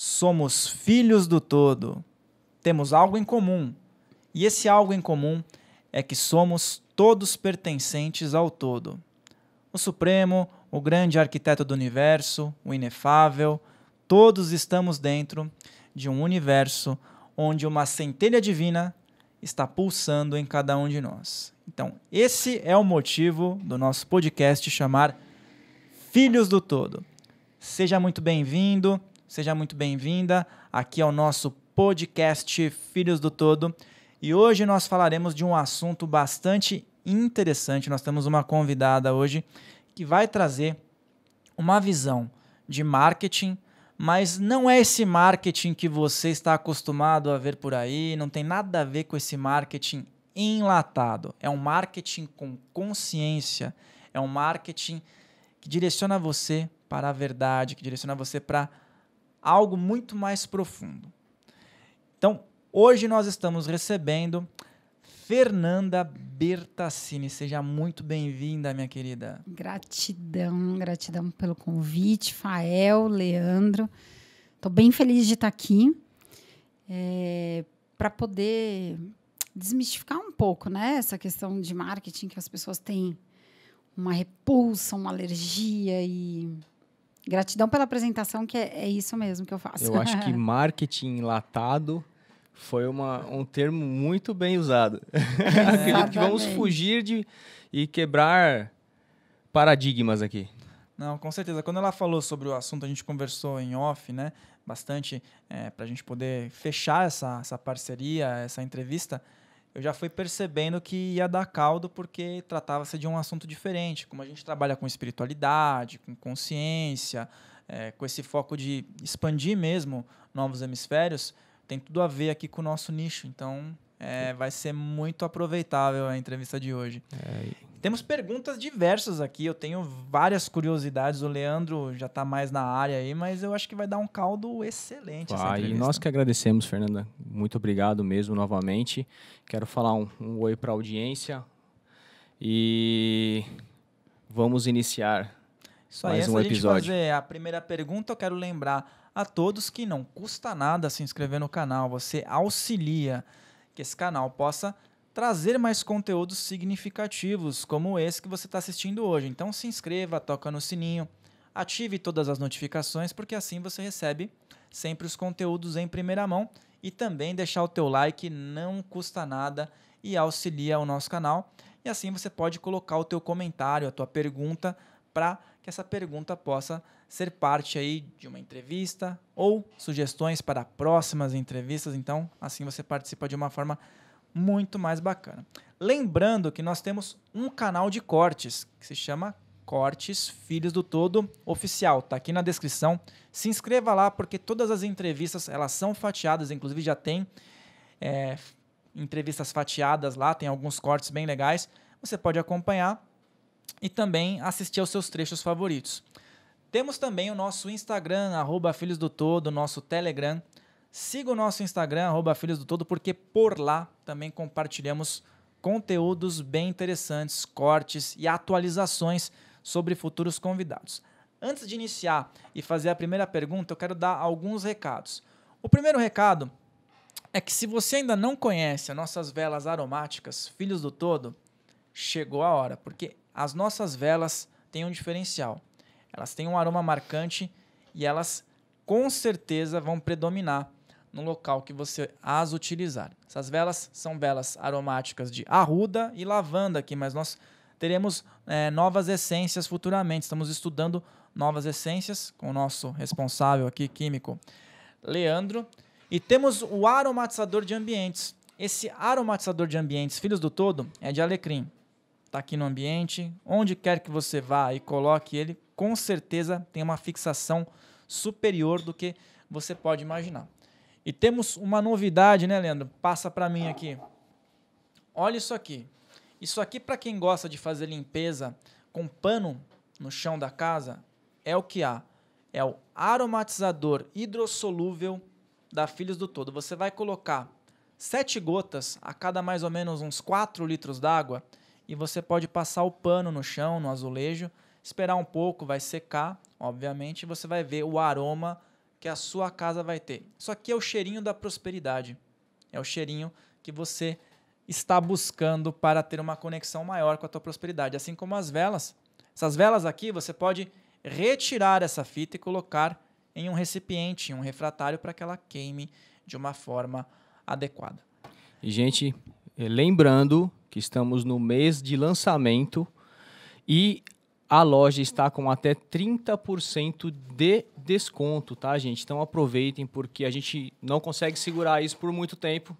Somos filhos do todo. Temos algo em comum. E esse algo em comum é que somos todos pertencentes ao todo. O Supremo, o grande arquiteto do universo, o inefável, todos estamos dentro de um universo onde uma centelha divina está pulsando em cada um de nós. Então, esse é o motivo do nosso podcast chamar Filhos do Todo. Seja muito bem-vindo, seja muito bem-vinda aqui ao nosso podcast Filhos do Todo. E hoje nós falaremos de um assunto bastante interessante. Nós temos uma convidada hoje que vai trazer uma visão de marketing, mas não é esse marketing que você está acostumado a ver por aí, não tem nada a ver com esse marketing enlatado. É um marketing com consciência, é um marketing que direciona você para a verdade, que direciona você para algo muito mais profundo. Então, hoje nós estamos recebendo Fernanda Bertassini. Seja muito bem-vinda, minha querida. Gratidão pelo convite, Fael, Leandro. Estou bem feliz de estar aqui para poder desmistificar um pouco, né, essa questão de marketing que as pessoas têm uma repulsa, uma alergia e... Gratidão pela apresentação, que é isso mesmo que eu faço. Eu acho que marketing enlatado foi um termo muito bem usado. Acredito que vamos fugir e quebrar paradigmas aqui. Não, com certeza. Quando ela falou sobre o assunto, a gente conversou em off, né? Bastante para a gente poder fechar essa parceria, essa entrevista. Eu já fui percebendo que ia dar caldo porque tratava-se de um assunto diferente. Como a gente trabalha com espiritualidade, com consciência, com esse foco de expandir mesmo novos hemisférios, tem tudo a ver aqui com o nosso nicho. Então, vai ser muito aproveitável a entrevista de hoje. Temos perguntas diversas aqui. Eu tenho várias curiosidades. O Leandro já está mais na área aí, mas eu acho que vai dar um caldo excelente essa entrevista. E nós que agradecemos, Fernanda. Muito obrigado mesmo novamente. Quero falar um oi para a audiência e vamos iniciar Isso aí, mais antes um da gente episódio. fazer a primeira pergunta, eu quero lembrar a todos que não custa nada se inscrever no canal. Você auxilia que esse canal possa trazer mais conteúdos significativos, como esse que você está assistindo hoje. Então se inscreva, toca no sininho, ative todas as notificações, porque assim você recebe sempre os conteúdos em primeira mão. E também deixar o teu like não custa nada e auxilia o nosso canal. E assim você pode colocar o teu comentário, a tua pergunta, para que essa pergunta possa ser parte aí de uma entrevista ou sugestões para próximas entrevistas. Então, assim você participa de uma forma muito mais bacana. Lembrando que nós temos um canal de cortes que se chama Cortes Filhos do Todo Oficial. Está aqui na descrição. Se inscreva lá porque todas as entrevistas elas são fatiadas. Inclusive já tem entrevistas fatiadas lá. Tem alguns cortes bem legais. Você pode acompanhar e também assistir aos seus trechos favoritos. Temos também o nosso Instagram, @Filhos do Todo, nosso Telegram. Siga o nosso Instagram, @Filhos do Todo, porque por lá também compartilhamos conteúdos bem interessantes, cortes e atualizações sobre futuros convidados. Antes de iniciar e fazer a primeira pergunta, eu quero dar alguns recados. O primeiro recado é que se você ainda não conhece as nossas velas aromáticas, Filhos do Todo, chegou a hora, porque as nossas velas têm um diferencial. Elas têm um aroma marcante e elas com certeza vão predominar no local que você as utilizar. Essas velas são velas aromáticas de arruda e lavanda aqui, mas nós teremos novas essências futuramente. Estamos estudando novas essências com o nosso responsável aqui, químico, Leandro. E temos o aromatizador de ambientes. Esse aromatizador de ambientes, Filhos do Todo, é de alecrim. Está aqui no ambiente. Onde quer que você vá e coloque ele, com certeza tem uma fixação superior do que você pode imaginar. E temos uma novidade, né, Leandro? Passa para mim aqui. Olha isso aqui. Isso aqui, para quem gosta de fazer limpeza com pano no chão da casa, é o que há. É o aromatizador hidrossolúvel da Filhos do Todo. Você vai colocar 7 gotas a cada mais ou menos uns 4 litros d'água e você pode passar o pano no chão, no azulejo, esperar um pouco, vai secar, obviamente, e você vai ver o aroma que a sua casa vai ter. Isso aqui é o cheirinho da prosperidade. É o cheirinho que você está buscando para ter uma conexão maior com a tua prosperidade. Assim como as velas. Essas velas aqui, você pode retirar essa fita e colocar em um recipiente, em um refratário, para que ela queime de uma forma adequada. E, gente, lembrando que estamos no mês de lançamento e a loja está com até 30% de desconto, tá, gente? Então aproveitem, porque a gente não consegue segurar isso por muito tempo,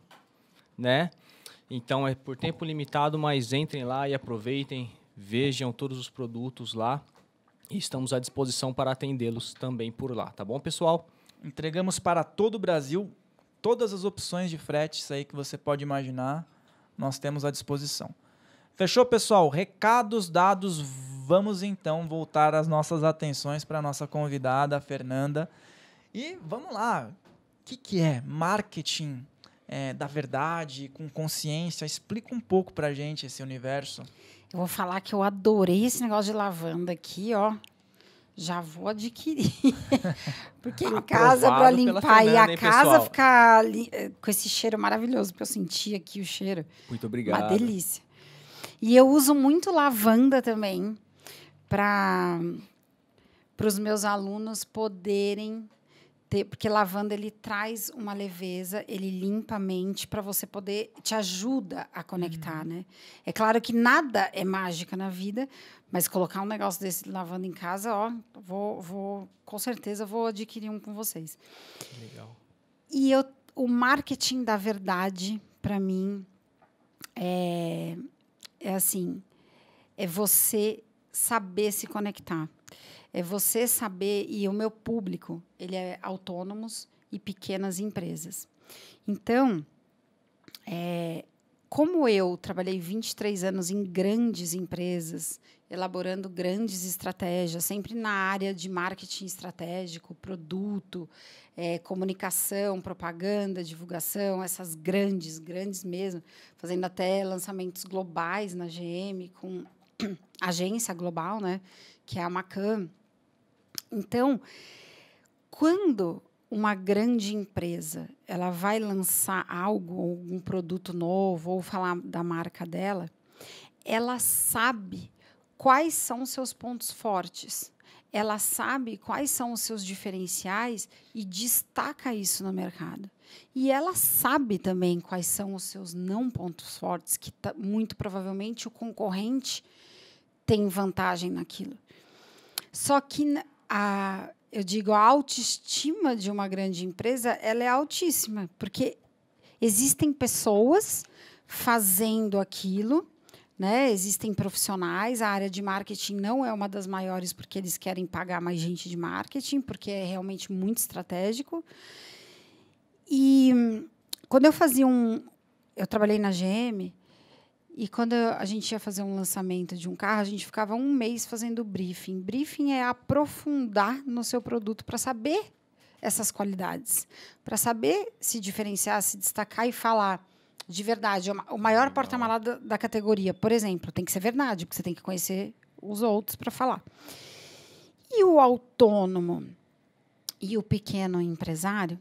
né? Então é por tempo limitado, mas entrem lá e aproveitem, vejam todos os produtos lá e estamos à disposição para atendê-los também por lá, tá bom, pessoal? Entregamos para todo o Brasil todas as opções de fretes aí que você pode imaginar, nós temos à disposição. Fechou, pessoal? Recados dados, vamos então voltar as nossas atenções para a nossa convidada, a Fernanda. E vamos lá, o que é marketing da verdade, com consciência? Explica um pouco para a gente esse universo. Eu vou falar que eu adorei esse negócio de lavanda aqui, ó. Já vou adquirir. Porque em casa, para limpar e a casa ficar com esse cheiro maravilhoso, porque eu senti aqui o cheiro. Muito obrigado. Uma delícia. E eu uso muito lavanda também para os meus alunos poderem ter, porque lavanda ele traz uma leveza, ele limpa a mente para você poder, te ajuda a conectar, né? É claro que nada é mágica na vida, mas colocar um negócio desse de lavanda em casa, ó, com certeza vou adquirir um com vocês. Legal. E o marketing da verdade, para mim, é assim, é você saber se conectar. É você saber, e o meu público, ele é autônomos e pequenas empresas. Então, como eu trabalhei 23 anos em grandes empresas, elaborando grandes estratégias, sempre na área de marketing estratégico, produto, comunicação, propaganda, divulgação, essas grandes mesmo, fazendo até lançamentos globais na GM, com agência global, né, que é a Macan. Então, quando uma grande empresa ela vai lançar algo, algum produto novo, ou falar da marca dela, ela sabe quais são os seus pontos fortes, ela sabe quais são os seus diferenciais e destaca isso no mercado. E ela sabe também quais são os seus não pontos fortes, que muito provavelmente o concorrente tem vantagem naquilo. Só que eu digo, a autoestima de uma grande empresa ela é altíssima, porque existem pessoas fazendo aquilo, né? Existem profissionais, a área de marketing não é uma das maiores porque eles querem pagar mais gente de marketing, porque é realmente muito estratégico. E quando eu trabalhei na GM, e quando a gente ia fazer um lançamento de um carro, a gente ficava um mês fazendo briefing. Briefing é aprofundar no seu produto para saber essas qualidades, para saber se diferenciar, se destacar e falar de verdade. O maior porta-malada da categoria, por exemplo, tem que ser verdade, porque você tem que conhecer os outros para falar. E o autônomo e o pequeno empresário,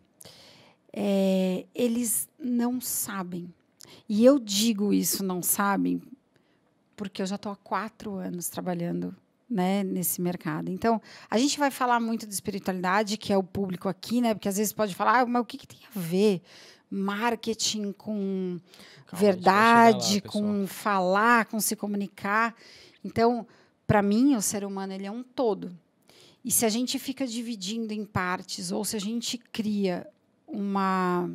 eles não sabem. E eu digo isso, não sabem, porque eu já estou há 4 anos trabalhando, né, nesse mercado. Então, a gente vai falar muito de espiritualidade, que é o público aqui, né? Porque às vezes pode falar, mas o que tem a ver marketing com verdade, lá, com falar, com se comunicar? Então, para mim, o ser humano ele é um todo. E se a gente fica dividindo em partes, ou se a gente cria uma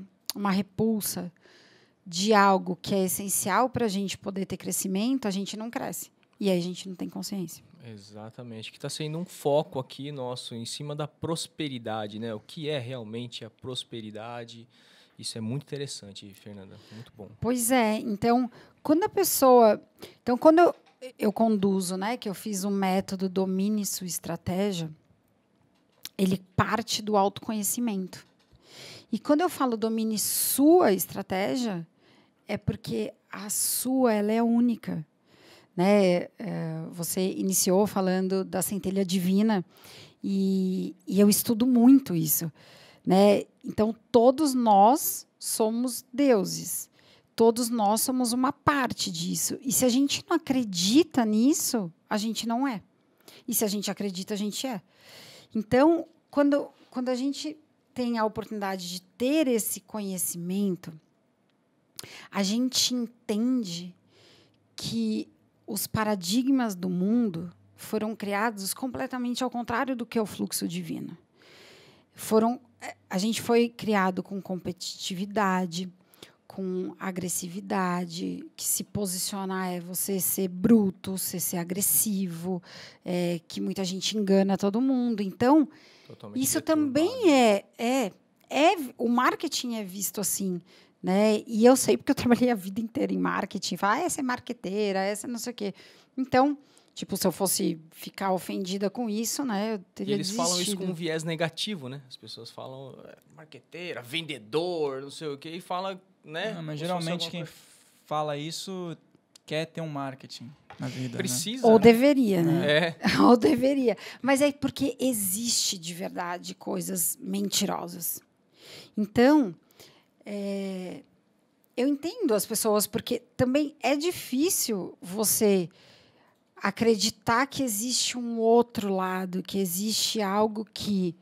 repulsa de algo que é essencial para a gente poder ter crescimento, a gente não cresce. E aí a gente não tem consciência. Exatamente. Que está sendo um foco aqui nosso em cima da prosperidade, né? O que é realmente a prosperidade? Isso é muito interessante, Fernanda. Muito bom. Pois é. Então, quando a pessoa... Então, quando eu conduzo, né? Que eu fiz um método Domine Sua Estratégia, ele parte do autoconhecimento. E quando eu falo domine sua estratégia, é porque a sua ela é única, né? Você iniciou falando da centelha divina E eu estudo muito isso, né? Então, todos nós somos deuses. Todos nós somos uma parte disso. E se a gente não acredita nisso, a gente não é. E se a gente acredita, a gente é. Então, quando a gente tem a oportunidade de ter esse conhecimento, a gente entende que os paradigmas do mundo foram criados completamente ao contrário do que é o fluxo divino. A gente foi criado com competitividade, com agressividade, que se posicionar é você ser bruto, você ser agressivo, que muita gente engana todo mundo. Então, totalmente isso também o marketing é visto assim, né? E eu sei porque eu trabalhei a vida inteira em marketing. Essa é marqueteira, essa não sei o quê. Então, tipo, se eu fosse ficar ofendida com isso, né, eu teria desistido. Falam isso com um viés negativo, né? As pessoas falam marqueteira, vendedor, não sei o quê, e fala, né? Não, mas geralmente quem fala isso quer ter um marketing na vida. Precisa. Né? Ou deveria, né? Ou deveria. Mas é porque existe de verdade coisas mentirosas. Então, eu entendo as pessoas, porque também é difícil você acreditar que existe um outro lado, que existe algo que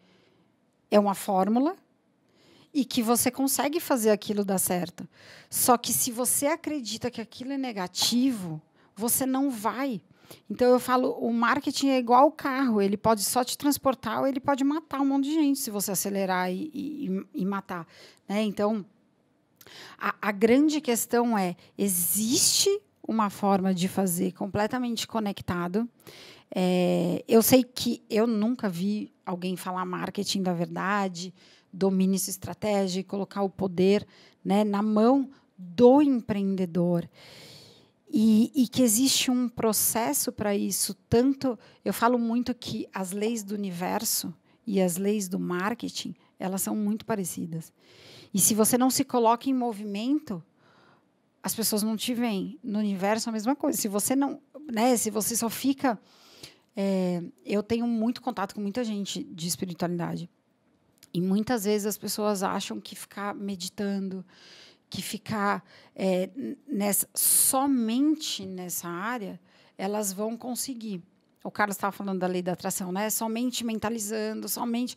é uma fórmula e que você consegue fazer aquilo dar certo. Só que se você acredita que aquilo é negativo, você não vai. Então, eu falo, o marketing é igual o carro. Ele pode só te transportar ou ele pode matar um monte de gente se você acelerar e matar. Né? Então, a grande questão é, existe uma forma de fazer completamente conectado. Eu sei que eu nunca vi alguém falar marketing da verdade, domínio estratégico, colocar o poder, né, na mão do empreendedor. E que existe um processo para isso. Tanto, eu falo muito que as leis do universo e as leis do marketing, elas são muito parecidas. E se você não se coloca em movimento, as pessoas não te veem. No universo, a mesma coisa. Se você não, né, se você só fica... eu tenho muito contato com muita gente de espiritualidade. E muitas vezes as pessoas acham que ficar meditando, que ficar somente nessa área, elas vão conseguir. O Carlos estava falando da lei da atração, né? Somente mentalizando, somente...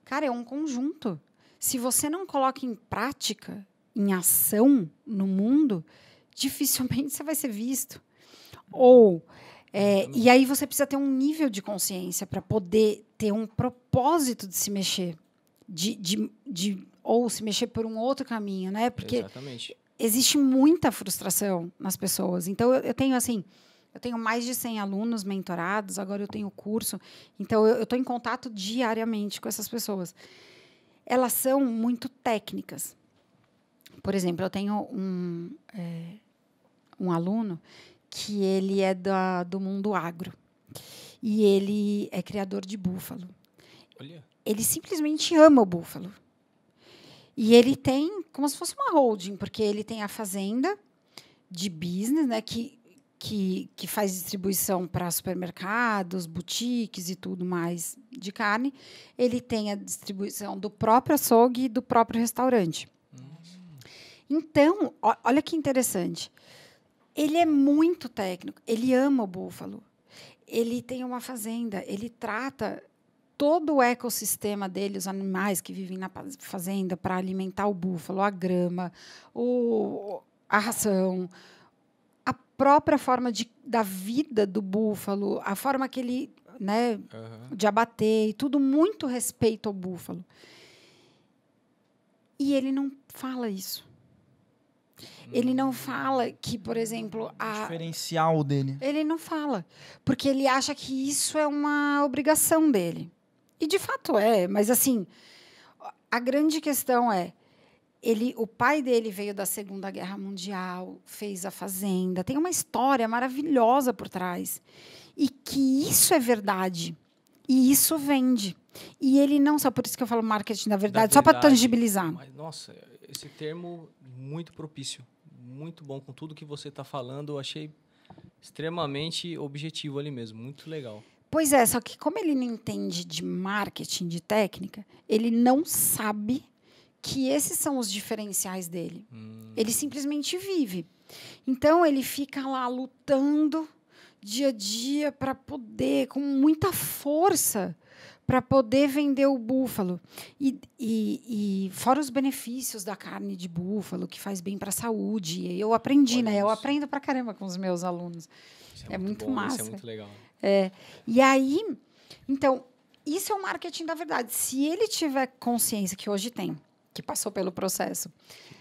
Cara, é um conjunto. Se você não coloca em prática, em ação no mundo, dificilmente você vai ser visto. E aí você precisa ter um nível de consciência para poder ter um propósito de se mexer, ou se mexer por um outro caminho, né? Porque existe muita frustração nas pessoas. Então, eu tenho mais de 100 alunos mentorados, agora eu tenho curso. Então, eu estou em contato diariamente com essas pessoas. Elas são muito técnicas. Por exemplo, eu tenho um aluno que ele é do mundo agro. E ele é criador de búfalo. Olha. Ele simplesmente ama o búfalo. E ele tem como se fosse uma holding, porque ele tem a fazenda de business, né, que faz distribuição para supermercados, boutiques e tudo mais de carne. Ele tem a distribuição do próprio açougue e do próprio restaurante. Então, olha que interessante. Ele é muito técnico, ele ama o búfalo. Ele tem uma fazenda, ele trata todo o ecossistema dele, os animais que vivem na fazenda para alimentar o búfalo, a grama, a ração, a própria forma da vida do búfalo, a forma que ele, né, de abater, e tudo muito respeito ao búfalo. E ele não fala isso. Ele não fala que, por exemplo... O diferencial dele. Ele não fala, porque ele acha que isso é uma obrigação dele. E, de fato, é. Mas, assim, a grande questão é... O pai dele veio da Segunda Guerra Mundial, fez a fazenda, tem uma história maravilhosa por trás. E que isso é verdade. E isso vende. E ele não só... Por isso que eu falo marketing da verdade, só para tangibilizar. Mas, nossa, esse termo muito propício. Muito bom. Com tudo que você está falando, eu achei extremamente objetivo ali mesmo. Muito legal. Pois é, só que como ele não entende de marketing, de técnica, ele não sabe que esses são os diferenciais dele. Ele simplesmente vive. Então, ele fica lá lutando dia a dia para poder, com muita força, para poder vender o búfalo. E fora os benefícios da carne de búfalo, que faz bem para a saúde. Eu aprendi, né? Eu aprendo para caramba com os meus alunos. É muito massa. Isso é muito legal. E aí, então, isso é o marketing da verdade. Se ele tiver consciência, que hoje tem, que passou pelo processo,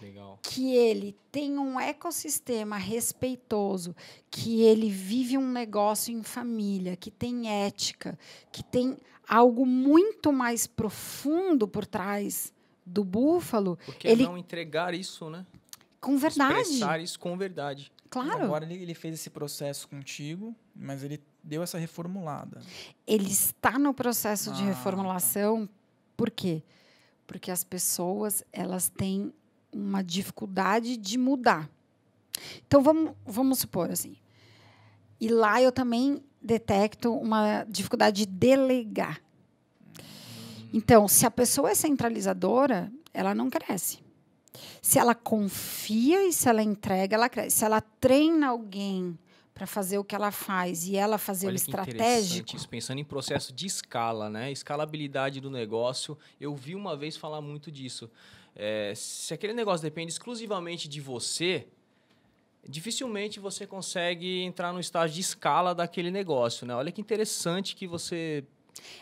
Legal. que ele tem um ecossistema respeitoso, que ele vive um negócio em família, que tem ética, que tem algo muito mais profundo por trás do búfalo. Porque ele não entregar isso, né? com verdade. Expressar isso com verdade. Claro. Agora ele fez esse processo contigo, mas ele deu essa reformulada. Ele está no processo de reformulação. Por quê? Porque as pessoas, elas têm uma dificuldade de mudar. Então, vamos supor assim. E lá eu também detecto uma dificuldade de delegar. Então, se a pessoa é centralizadora, ela não cresce. Se ela confia e se ela entrega, ela cresce. Se ela treina alguém para fazer o que ela faz e ela fazer o estratégico. Isso, pensando em processo de escala, né? Escalabilidade do negócio. Eu vi uma vez falar muito disso. Se aquele negócio depende exclusivamente de você, dificilmente você consegue entrar no estágio de escala daquele negócio, né? Olha que interessante que você...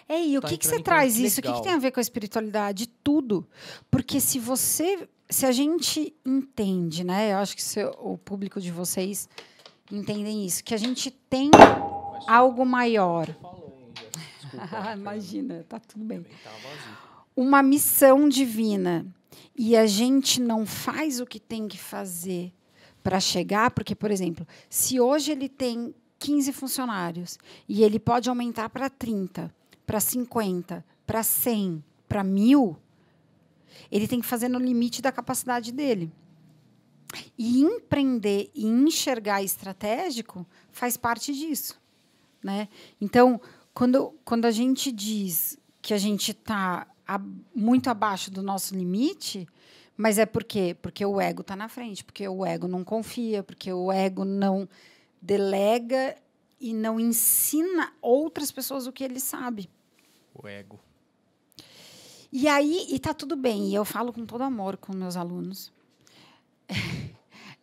E o que você traz isso? O que tem a ver com a espiritualidade? Tudo. Porque se a gente entende, né? Eu acho que o público de vocês entendem isso, que a gente tem algo maior. Desculpa, imagina, tá tudo bem. Uma missão divina. E a gente não faz o que tem que fazer para chegar, porque, por exemplo, se hoje ele tem 15 funcionários e ele pode aumentar para 30, para 50, para 100, para 1000, ele tem que fazer no limite da capacidade dele. E empreender e enxergar estratégico faz parte disso, né? Então, quando a gente diz que a gente está muito abaixo do nosso limite, mas é por quê? Porque o ego está na frente, porque o ego não confia, porque o ego não delega e não ensina outras pessoas o que ele sabe. O ego. E aí, e tá tudo bem, e eu falo com todo amor com meus alunos.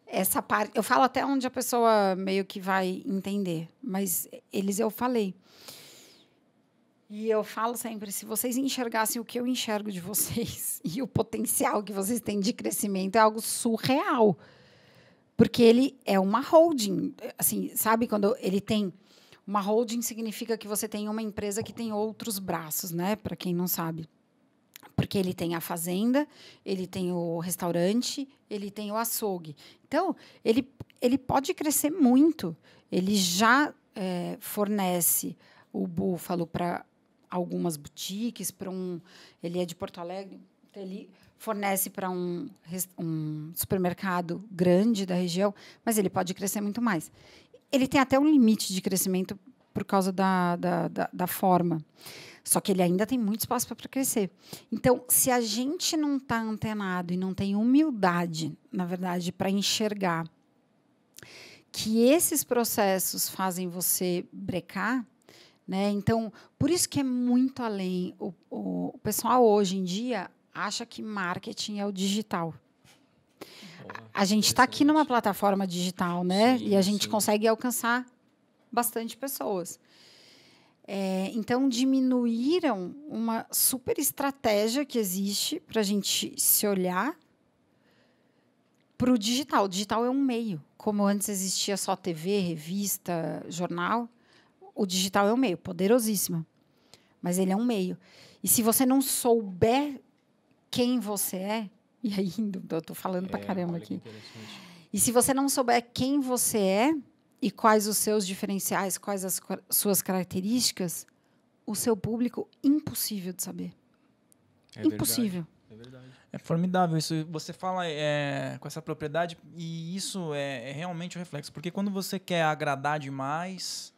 Essa parte, eu falo até onde a pessoa meio que vai entender, mas eu falei. E eu falo sempre, se vocês enxergassem o que eu enxergo de vocês e o potencial que vocês têm de crescimento, é algo surreal. Porque ele é uma holding. Assim, sabe, quando ele tem... Uma holding significa que você tem uma empresa que tem outros braços, né? Para quem não sabe. Porque ele tem a fazenda, ele tem o restaurante, ele tem o açougue. Então, ele pode crescer muito. Ele já fornece o búfalo para algumas boutiques, ele é de Porto Alegre, então ele fornece para um supermercado grande da região, mas ele pode crescer muito mais. Ele tem até um limite de crescimento por causa da forma. Só que ele ainda tem muito espaço para crescer. Então, se a gente não está antenado e não tem humildade, na verdade, para enxergar que esses processos fazem você brecar, né? Então, por isso que é muito além. O pessoal, hoje em dia, acha que marketing é o digital. A gente está aqui numa plataforma digital, né? Sim, e a gente consegue alcançar bastante pessoas. Então, diminuíram uma super estratégia que existe para a gente se olhar para o digital. O digital é um meio. Como antes existia só TV, revista, jornal, o digital é um meio, poderosíssimo. Mas ele é um meio. E se você não souber quem você é, e aí eu estou falando para caramba aqui. E se você não souber quem você é e quais os seus diferenciais, quais as suas características, o seu público, impossível de saber. Impossível. É verdade. É formidável isso. Você fala com essa propriedade e isso é realmente um reflexo. Porque quando você quer agradar demais,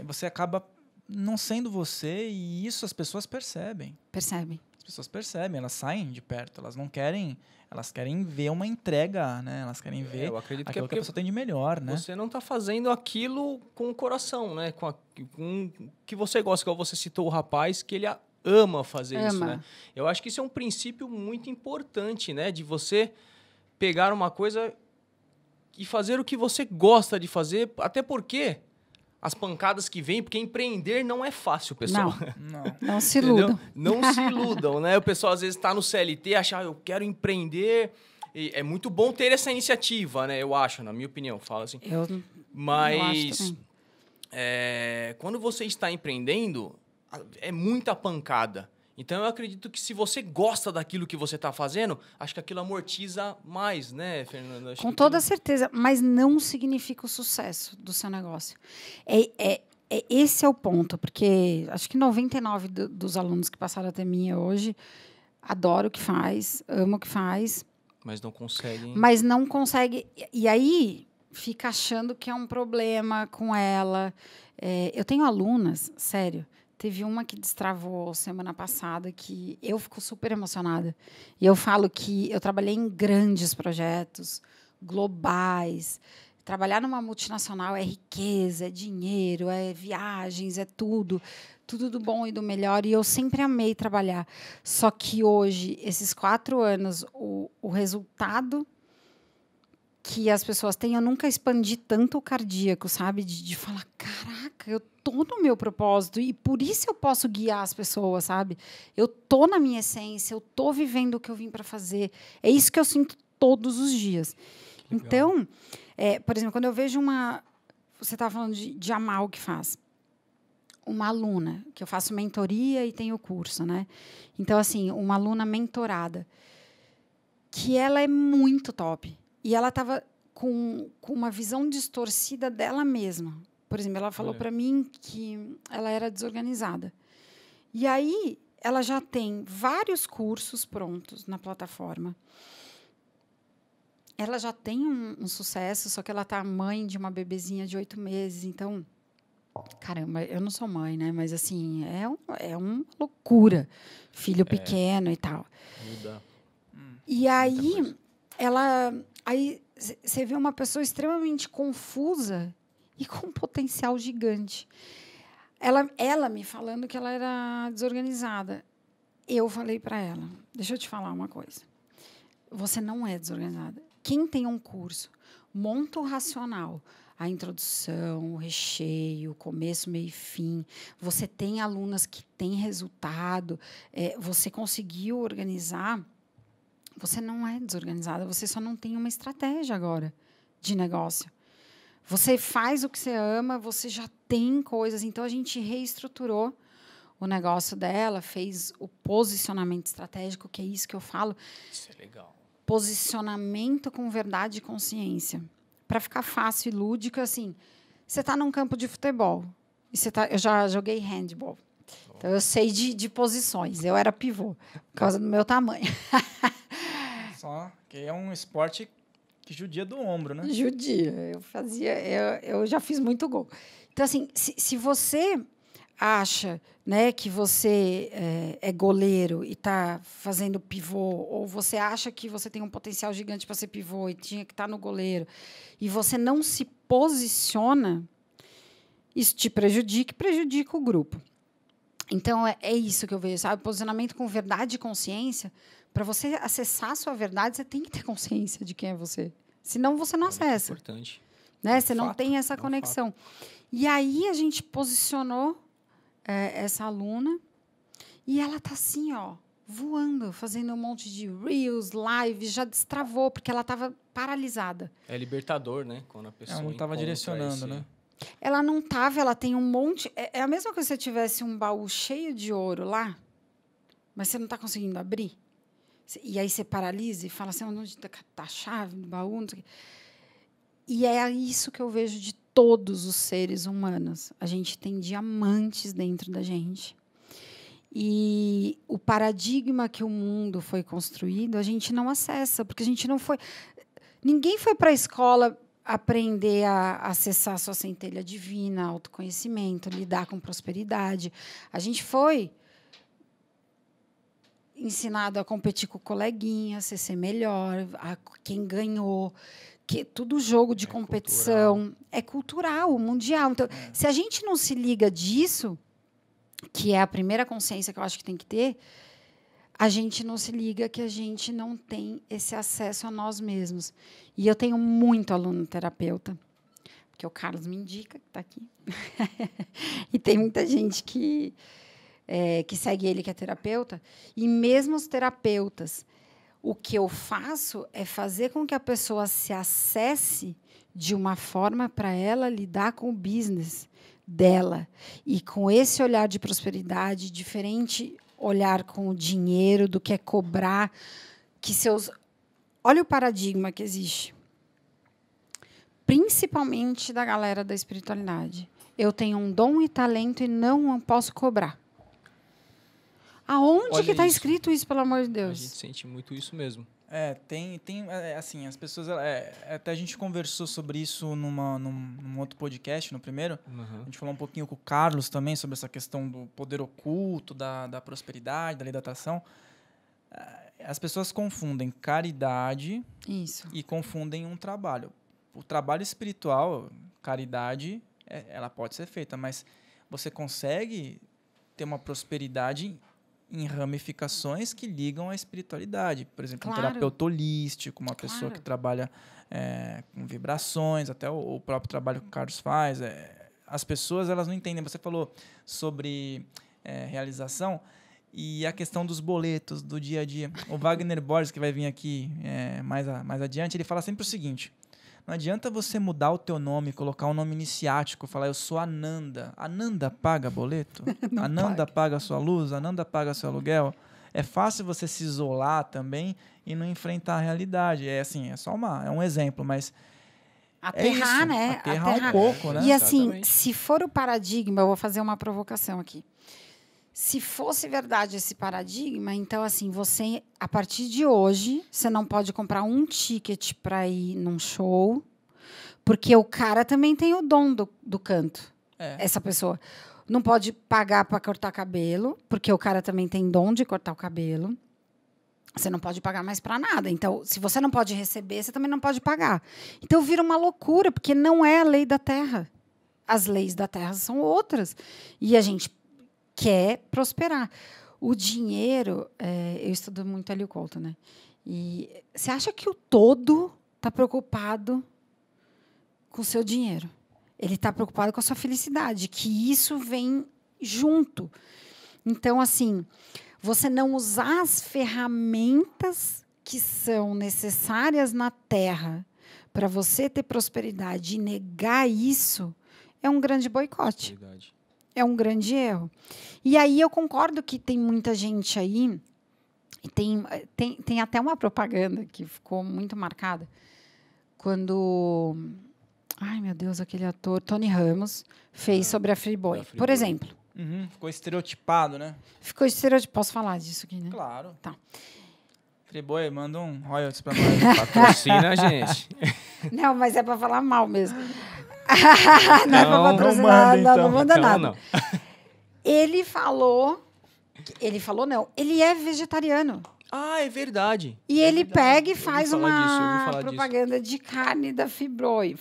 você acaba não sendo você, e isso as pessoas percebem. Percebe? As pessoas percebem, elas saem de perto, elas não querem, elas querem ver uma entrega, né? Elas querem ver eu acredito aquilo que a porque pessoa tem de melhor, né? você não está fazendo aquilo com o coração, né? Com que você gosta, igual você citou o rapaz, que ele ama fazer isso, né? Eu acho que isso é um princípio muito importante, né? De você pegar uma coisa e fazer o que você gosta de fazer, até porque as pancadas que vêm, porque empreender não é fácil, pessoal. Não se iludam. Não se iludam, né? O pessoal às vezes está no CLT, acha, eu quero empreender. E é muito bom ter essa iniciativa, né? Eu acho, na minha opinião, falo assim. Mas quando você está empreendendo, é muita pancada. Então, eu acredito que se você gosta daquilo que você está fazendo, acho que aquilo amortiza mais, né, Fernanda? Com toda certeza, mas não significa o sucesso do seu negócio. Esse é o ponto, porque acho que 99% dos alunos que passaram até mim hoje adoram o que faz, amam o que faz. Mas não conseguem. Mas não consegue. E aí fica achando que é um problema com ela. Eu tenho alunas, sério. Teve uma que destravou semana passada que eu fico super emocionada. E eu falo que eu trabalhei em grandes projetos, globais. Trabalhar numa multinacional é riqueza, é dinheiro, é viagens, é tudo. Tudo do bom e do melhor. E eu sempre amei trabalhar. Só que hoje, esses 4 anos, o resultado que as pessoas têm, eu nunca expandi tanto o cardíaco, sabe? De falar, caraca, eu tô no meu propósito e por isso eu posso guiar as pessoas, sabe? Eu tô na minha essência, eu tô vivendo o que eu vim para fazer. É isso que eu sinto todos os dias. Legal. Então, por exemplo, quando eu vejo você estava falando de amar o que faz. Uma aluna, que eu faço mentoria e tenho curso, né? Então, assim, uma aluna mentorada, que ela é muito top. E ela estava com uma visão distorcida dela mesma. Por exemplo, ela falou para mim que ela era desorganizada. E aí, ela já tem vários cursos prontos na plataforma. Ela já tem um sucesso, só que ela está mãe de uma bebezinha de 8 meses. Então, caramba, eu não sou mãe, né? Mas, assim, é uma loucura. Filho pequeno e tal. Muda. E aí, Aí você vê uma pessoa extremamente confusa e com um potencial gigante. Ela me falando que ela era desorganizada. Eu falei para ela, deixa eu te falar uma coisa. Você não é desorganizada. Quem tem um curso, monta o racional, a introdução, o recheio, o começo, meio e fim. Você tem alunas que têm resultado. Você conseguiu organizar. Você não é desorganizada, você só não tem uma estratégia agora de negócio. Você faz o que você ama, você já tem coisas. Então, a gente reestruturou o negócio dela, fez o posicionamento estratégico, que é isso que eu falo. Isso é legal. Posicionamento com verdade e consciência. Para ficar fácil e lúdico, assim, você está num campo de futebol. Eu já joguei handball. Então, eu sei de posições. Eu era pivô, por causa do meu tamanho. Só que é um esporte que judia do ombro, né? Judia. Eu já fiz muito gol. Então, assim, se você acha, né, que você é goleiro e está fazendo pivô, ou você acha que você tem um potencial gigante para ser pivô e tinha que estar no goleiro, e você não se posiciona, isso te prejudica e prejudica o grupo. Então, é isso que eu vejo, sabe? Posicionamento com verdade e consciência. Para você acessar a sua verdade, você tem que ter consciência de quem é você. Senão, você não acessa. É importante. Né? Você não tem essa conexão. E aí, a gente posicionou essa aluna e ela está assim, ó, voando, fazendo um monte de reels, lives, já destravou, porque ela estava paralisada. É libertador, né? Quando a pessoa ela não estava direcionando, né? Ela não estava, ela tem um monte... É a mesma coisa que se você tivesse um baú cheio de ouro lá, mas você não está conseguindo abrir. E aí você paralisa e fala assim, onde está a chave do baú? Não sei o quê. E é isso que eu vejo de todos os seres humanos. A gente tem diamantes dentro da gente. E o paradigma que o mundo foi construído, a gente não acessa, porque a gente não foi... Ninguém foi para a escola aprender a acessar sua centelha divina, autoconhecimento, lidar com prosperidade. A gente foi ensinado a competir com o coleguinha, ser melhor, quem ganhou, que tudo jogo de competição é cultural, mundial. Então, se a gente não se liga disso, que é a primeira consciência que eu acho que tem que ter, a gente não se liga que a gente não tem esse acesso a nós mesmos. E eu tenho muito aluno terapeuta, porque o Carlos me indica, que está aqui. E tem muita gente que segue ele, que é terapeuta. E mesmo os terapeutas, o que eu faço é fazer com que a pessoa se acesse de uma forma para ela lidar com o business dela. E com esse olhar de prosperidade, diferente olhar com o dinheiro, do que é cobrar, que seus... Olha o paradigma que existe. Principalmente da galera da espiritualidade. Eu tenho um dom e talento e não posso cobrar. Aonde que está escrito isso, pelo amor de Deus? A gente sente muito isso mesmo. Assim, as pessoas... até a gente conversou sobre isso num outro podcast, no primeiro. Uhum. A gente falou um pouquinho com o Carlos também sobre essa questão do poder oculto, da prosperidade, da lei da atração. As pessoas confundem caridade e confundem um trabalho. O trabalho espiritual, caridade, ela pode ser feita, mas você consegue ter uma prosperidade em ramificações que ligam à espiritualidade. Por exemplo, um terapeuta holístico, uma pessoa que trabalha com vibrações, até o próprio trabalho que o Carlos faz. As pessoas, elas não entendem. Você falou sobre realização e a questão dos boletos do dia a dia. O Wagner Borges, que vai vir aqui mais adiante, ele fala sempre o seguinte: não adianta você mudar o teu nome, colocar um nome iniciático, falar eu sou Ananda. Ananda paga boleto? Ananda paga a sua luz? Ananda paga seu aluguel? É fácil você se isolar também e não enfrentar a realidade. É só um exemplo, mas aterrar, né? Aterrar um pouco, né? E assim, se for o paradigma, eu vou fazer uma provocação aqui. Se fosse verdade esse paradigma, então, assim, você, a partir de hoje, você não pode comprar um ticket para ir num show, porque o cara também tem o dom do canto, essa pessoa. Não pode pagar para cortar cabelo, porque o cara também tem dom de cortar o cabelo. Você não pode pagar mais para nada. Então, se você não pode receber, você também não pode pagar. Então, vira uma loucura, porque não é a lei da Terra. As leis da Terra são outras. E a gente quer prosperar. O dinheiro... eu estudo muito Hélio Couto, né? E você acha que o todo está preocupado com o seu dinheiro? Ele está preocupado com a sua felicidade, que isso vem junto. Então, assim, você não usar as ferramentas que são necessárias na Terra para você ter prosperidade e negar isso é um grande boicote. Verdade. É um grande erro. E aí eu concordo que tem muita gente aí, e tem até uma propaganda que ficou muito marcada, quando... Ai, meu Deus, aquele ator, Tony Ramos, fez sobre a Friboi. Por exemplo. Uhum, ficou estereotipado, né? Ficou estereotipado. Posso falar disso aqui, né? Claro. Tá. Friboi, manda um royalties pra nós. Patrocina a gente. Não, mas é para falar mal mesmo. Não é para patrocinar, não manda nada. Não. Ele falou não, ele é vegetariano. Ah, é verdade. E ele pega e faz uma disso. propaganda de carne da Friboi.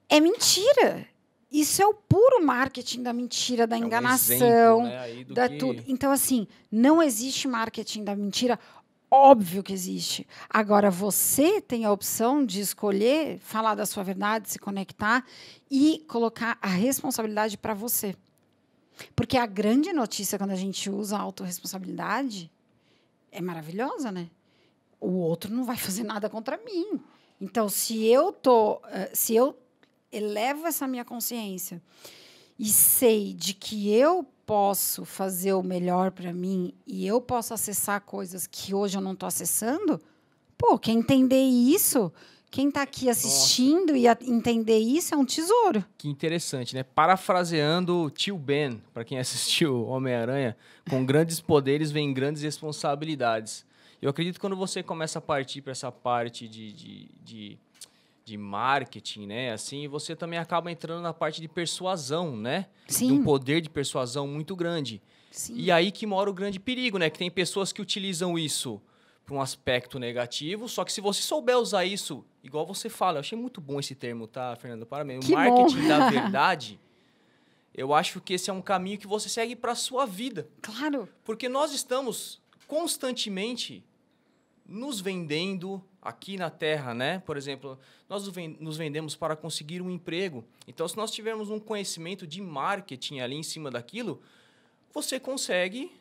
É mentira. Isso é o puro marketing da mentira, da enganação, da tudo. Então, assim, não existe marketing da mentira. Óbvio que existe. Agora, você tem a opção de escolher falar da sua verdade, se conectar e colocar a responsabilidade para você. Porque a grande notícia, quando a gente usa a autorresponsabilidade, é maravilhosa, né? O outro não vai fazer nada contra mim. Então, se eu elevo essa minha consciência e sei de que eu posso fazer o melhor para mim e eu posso acessar coisas que hoje eu não estou acessando, quem entender isso, quem está aqui assistindo e entender isso é um tesouro. Que interessante, né? Parafraseando o tio Ben, para quem assistiu Homem-Aranha, com grandes poderes vem grandes responsabilidades. Eu acredito que quando você começa a partir para essa parte de de marketing, né? Assim, você também acaba entrando na parte de persuasão, né? Sim. De um poder de persuasão muito grande. Sim. E aí que mora o grande perigo, né? Que tem pessoas que utilizam isso para um aspecto negativo, só que se você souber usar isso, igual você fala, eu achei muito bom esse termo, tá, Fernando? Parabéns. Que o marketing bom. da verdade, eu acho que esse é um caminho que você segue para a sua vida. Claro. Porque nós estamos constantemente nos vendendo aqui na Terra, né? Por exemplo, nós nos vendemos para conseguir um emprego. Então, se nós tivermos um conhecimento de marketing ali em cima daquilo, você consegue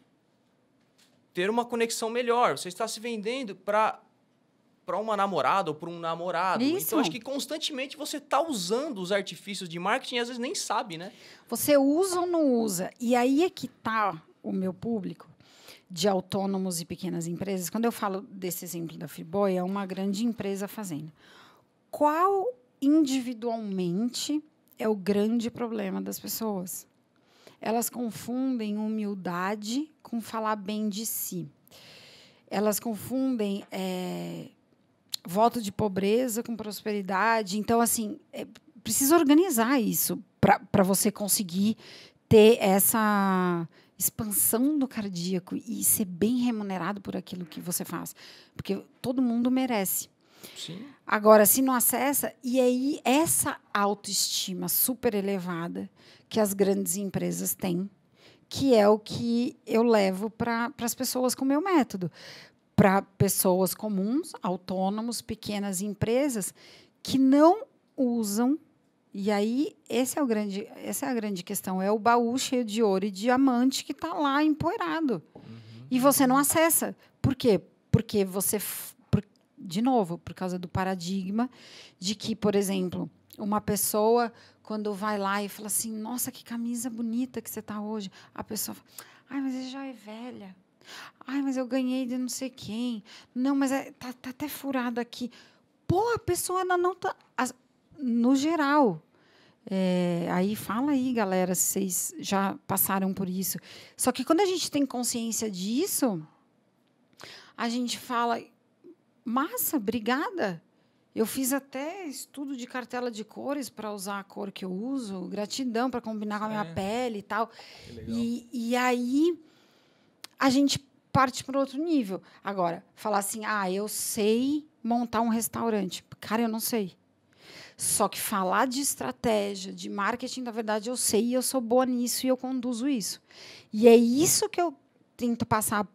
ter uma conexão melhor. Você está se vendendo para uma namorada ou para um namorado. Isso. Então, acho que constantemente você está usando os artifícios de marketing e às vezes nem sabe, né? Você usa ou não usa? E aí é que está o meu público de autônomos e pequenas empresas. Quando eu falo desse exemplo da Friboi, é uma grande empresa fazendo. Qual individualmente é o grande problema das pessoas? Elas confundem humildade com falar bem de si. Elas confundem voto de pobreza com prosperidade. Então, assim, precisa organizar isso para você conseguir ter essa expansão do cardíaco e ser bem remunerado por aquilo que você faz. Porque todo mundo merece. Sim. Agora, se não acessa, e aí essa autoestima super elevada que as grandes empresas têm, que é o que eu levo para as pessoas com o meu método. Para pessoas comuns, autônomos, pequenas empresas, que não usam. E aí, essa é a grande questão. É o baú cheio de ouro e diamante que está lá empoeirado. E você não acessa. Por quê? Porque você... De novo, por causa do paradigma de que, por exemplo, uma pessoa, quando vai lá e fala assim, nossa, que camisa bonita que você está hoje, a pessoa fala, ai, mas você já é velha. Ai, mas eu ganhei de não sei quem. Não, mas tá até furado aqui. Pô, a pessoa ela não está... No geral. Aí fala aí, galera, se vocês já passaram por isso. Só que quando a gente tem consciência disso, a gente fala... Massa, obrigada. Eu fiz até estudo de cartela de cores para usar a cor que eu uso. Gratidão para combinar com a minha pele e tal. E aí a gente parte para outro nível. Agora, falar assim, eu sei montar um restaurante. Cara, eu não sei. Só que falar de estratégia, de marketing, na verdade, eu sei e eu sou boa nisso e eu conduzo isso. E é isso que eu tento passar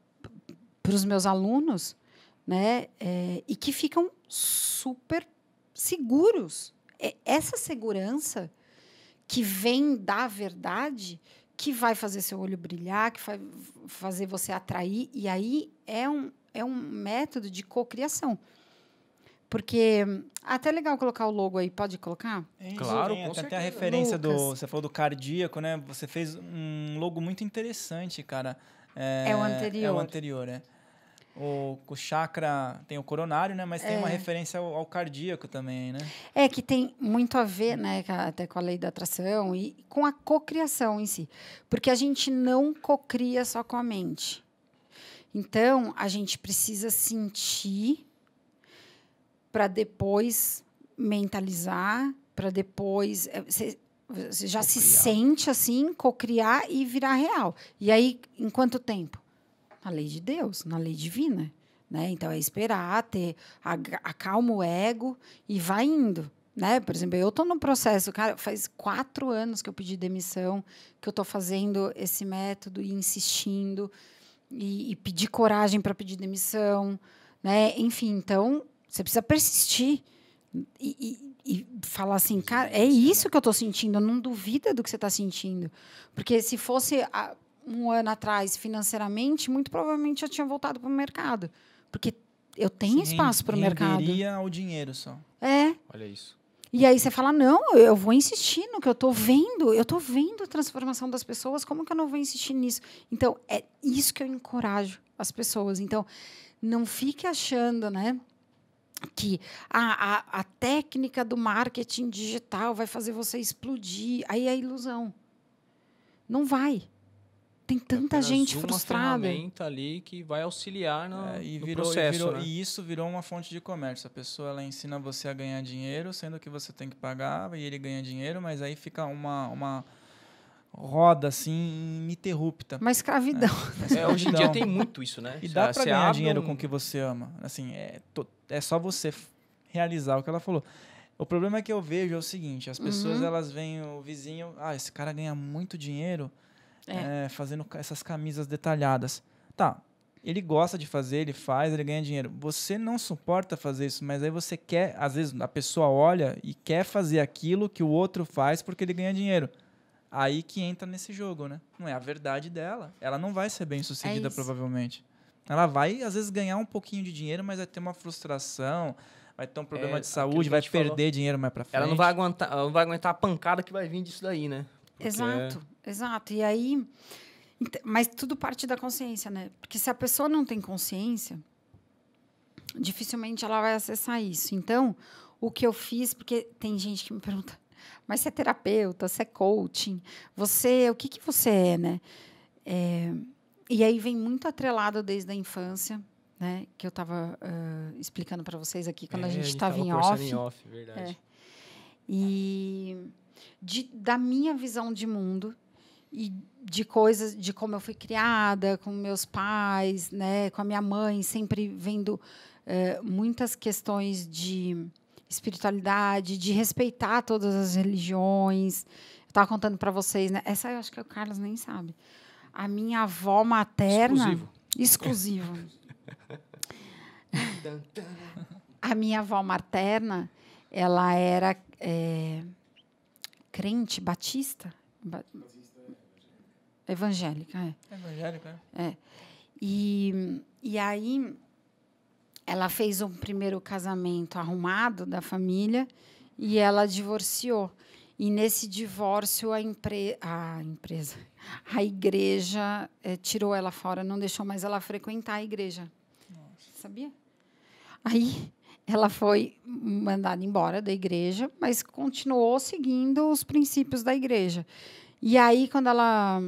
para os meus alunos, né? E que ficam super seguros. Essa segurança que vem da verdade que vai fazer seu olho brilhar, que vai fazer você atrair. E aí é um método de cocriação. Porque até legal colocar o logo aí. Pode colocar? Claro, com até certeza. a referência Lucas. você falou do cardíaco, né? Você fez um logo muito interessante, cara. É o anterior. É o anterior, né? O chakra tem o coronário, né? Mas tem uma referência ao cardíaco também, né? Que tem muito a ver, né, até com a lei da atração e com a cocriação em si. Porque a gente não cocria só com a mente. Então, a gente precisa sentir para depois mentalizar, para depois... Você já se sente assim, cocriar e virar real. E aí, em quanto tempo? Na lei de Deus, na lei divina, né? Então é esperar, acalma o ego e vai indo, né? Por exemplo, eu estou no processo, cara, faz 4 anos que eu pedi demissão, que eu estou fazendo esse método e insistindo e pedir coragem para pedir demissão, né? Enfim, então você precisa persistir e falar assim, cara, é isso que eu estou sentindo, não duvida do que você está sentindo, porque se fosse 1 ano atrás, financeiramente, muito provavelmente eu tinha voltado para o mercado. Porque eu tenho espaço para o mercado. Renderia ao dinheiro só. Olha isso. E aí você fala, não, eu vou insistir no que eu estou vendo. Eu estou vendo a transformação das pessoas, como que eu não vou insistir nisso? Então, é isso que eu encorajo as pessoas. Então, não fique achando, né, que a técnica do marketing digital vai fazer você explodir. Aí é ilusão. Não vai. tem tanta Apenas gente uma frustrada. ferramenta ali que vai auxiliar E no virou, processo, né? e isso virou uma fonte de comércio. A pessoa ela ensina você a ganhar dinheiro, sendo que você tem que pagar e ele ganha dinheiro, mas aí fica uma roda assim ininterrupta. Uma escravidão. Hoje em dia tem muito isso, né? E dá para Você ganhar abre dinheiro com o que você ama. Assim, é só você realizar o que ela falou. O problema que eu vejo é o seguinte, as pessoas elas veem o vizinho, esse cara ganha muito dinheiro fazendo essas camisas detalhadas. Tá, ele gosta de fazer, ele faz, ele ganha dinheiro. Você não suporta fazer isso, mas aí você quer, às vezes a pessoa olha e quer fazer aquilo que o outro faz porque ele ganha dinheiro. Aí que entra nesse jogo, né? Não é a verdade dela. Ela não vai ser bem sucedida, provavelmente. Ela vai, às vezes, ganhar um pouquinho de dinheiro, mas vai ter uma frustração, vai ter um problema de saúde, vai perder dinheiro mais pra frente. Ela não vai aguentar a pancada que vai vir disso daí, né? Porque Exato. E aí... Mas tudo parte da consciência, né? Porque se a pessoa não tem consciência, dificilmente ela vai acessar isso. Então, o que eu fiz... Porque tem gente que me pergunta, mas você é terapeuta, você é coaching, o que você é, né? E aí vem muito atrelado desde a infância, né? Que eu estava explicando para vocês aqui quando a gente estava em off. Verdade. E da minha visão de mundo e de coisas, de como eu fui criada, com meus pais, né? Com a minha mãe, sempre vendo muitas questões de espiritualidade, de respeitar todas as religiões. Eu estava contando para vocês, né? Essa eu acho que o Carlos nem sabe. A minha avó materna... Exclusivo. A minha avó materna, ela era crente, batista? Evangélica, Evangélica, E aí, ela fez um primeiro casamento arrumado da família e ela divorciou. E nesse divórcio, a igreja tirou ela fora, não deixou mais ela frequentar a igreja. Nossa. Sabia? Aí ela foi mandada embora da igreja, mas continuou seguindo os princípios da igreja. E aí, quando ela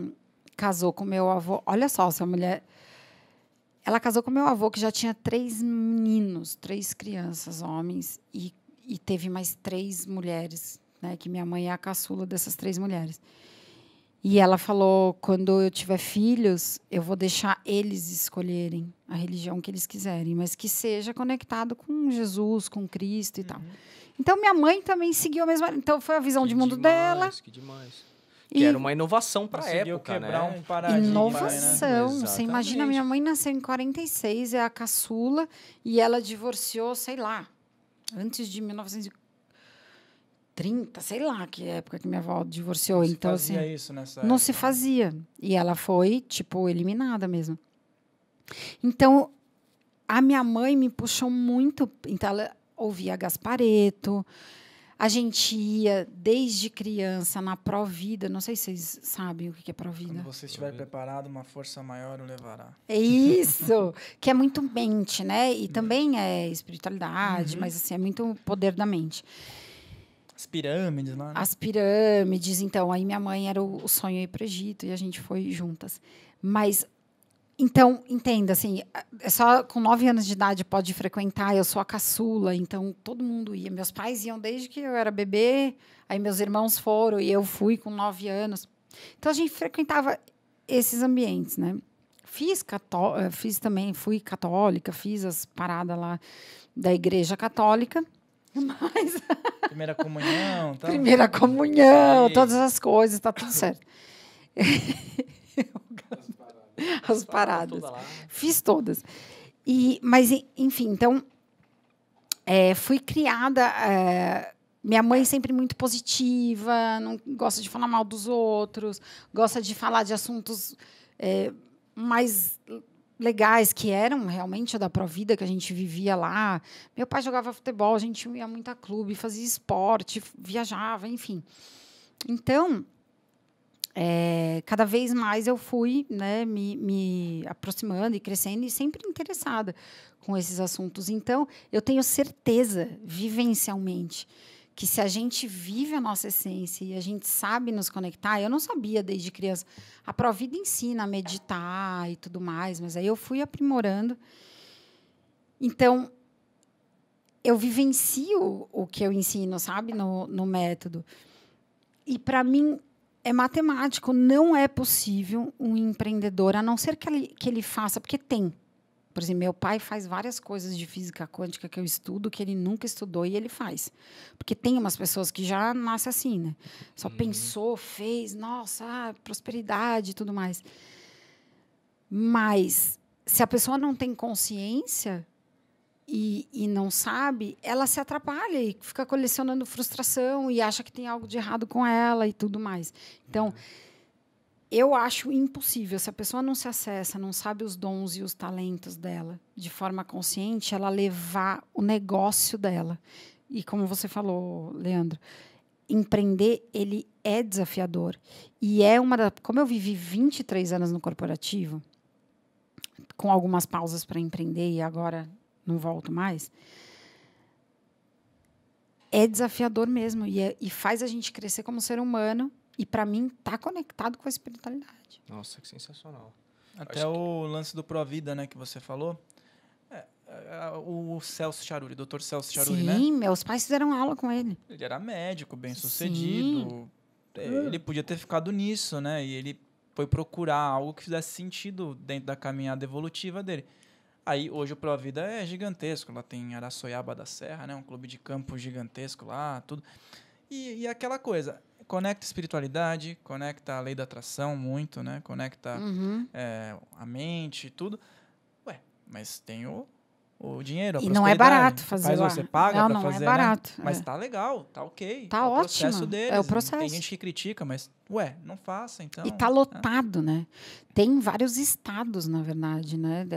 casou com meu avô... Olha só, essa mulher... Ela casou com meu avô, que já tinha 3 meninos, 3 crianças, homens, e teve mais 3 mulheres, né, que minha mãe é a caçula dessas 3 mulheres. E ela falou, quando eu tiver filhos, eu vou deixar eles escolherem a religião que eles quiserem, mas que seja conectado com Jesus, com Cristo e tal. Então, minha mãe também seguiu a mesma... Então, foi a visão de mundo dela. Que demais. Que era uma inovação para a época, né? Um paradigma, inovação. Né? Você imagina, minha mãe nasceu em 46, é a caçula, e ela divorciou, sei lá, antes de 1930, sei lá que época que minha avó divorciou. Não então, se fazia assim, isso nessa não época. se fazia. E ela foi, tipo, eliminada mesmo. Então, a minha mãe me puxou muito. Então, ela ouvia Gasparetto. A gente ia, desde criança, na Provida. Não sei se vocês sabem o que é Provida. Quando você estiver preparado, uma força maior o levará. É isso, que é muito mente, né? E também é espiritualidade, mas assim, é muito poder da mente. As pirâmides lá, né? As pirâmides, então, aí minha mãe era o sonho ir para o Egito e a gente foi juntas. Mas, então, entenda, assim, é só com 9 anos de idade pode frequentar, eu sou a caçula, então todo mundo ia. Meus pais iam desde que eu era bebê, aí meus irmãos foram e eu fui com 9 anos. Então, a gente frequentava esses ambientes, né? Fiz também, fui católica, fiz as paradas lá da Igreja Católica. Mas... Primeira comunhão, tá? Primeira comunhão, todas as coisas, tá tudo certo. As paradas. Fiz todas. Mas, enfim, então, fui criada... minha mãe sempre muito positiva, não gosta de falar mal dos outros, gosta de falar de assuntos mais legais, que eram realmente da Provida, que a gente vivia lá. Meu pai jogava futebol, a gente ia muito a clube, fazia esporte, viajava, enfim. Então, cada vez mais eu fui, né, me aproximando e crescendo e sempre interessada com esses assuntos. Então, eu tenho certeza, vivencialmente, que se a gente vive a nossa essência e a gente sabe nos conectar, eu não sabia desde criança. A Provida ensina a meditar e tudo mais, mas aí eu fui aprimorando. Então, eu vivencio o que eu ensino, sabe, no método. E, para mim, é matemático. Não é possível um empreendedor, a não ser que ele faça, porque tem. Por exemplo, meu pai faz várias coisas de física quântica que eu estudo, que ele nunca estudou, e ele faz. Porque tem umas pessoas que já nascem assim, né? Só pensou, fez, nossa, prosperidade e tudo mais. Mas, se a pessoa não tem consciência e não sabe, ela se atrapalha e fica colecionando frustração e acha que tem algo de errado com ela e tudo mais. Então, eu acho impossível, se a pessoa não se acessa, não sabe os dons e os talentos dela de forma consciente, ela levar o negócio dela. E como você falou, Leandro, empreender, ele é desafiador. E é como eu vivi 23 anos no corporativo, com algumas pausas para empreender e agora não volto mais, é desafiador mesmo e faz a gente crescer como ser humano. E, para mim, tá conectado com a espiritualidade. Nossa, que sensacional. Até o lance do Provida, né, que você falou. O Celso Charuri, o Dr. Celso Charuri, né? Sim, meus pais fizeram aula com ele. Ele era médico, bem-sucedido. Ele podia ter ficado nisso, né? E ele foi procurar algo que fizesse sentido dentro da caminhada evolutiva dele. Aí, hoje, o Provida é gigantesco. Lá tem Araçoiaba da Serra, né? Um clube de campo gigantesco lá, tudo. E aquela coisa... Conecta espiritualidade, conecta a lei da atração muito, né? Conecta a mente, tudo. Ué, mas tem o dinheiro, a e não é barato fazer Mas lá. você paga para fazer, não é barato. Né? Mas tá legal, tá ok. Tá é ótimo. O processo deles. É o processo. Tem gente que critica, mas, não faça, então. E tá lotado, né? Tem vários estados, na verdade, né?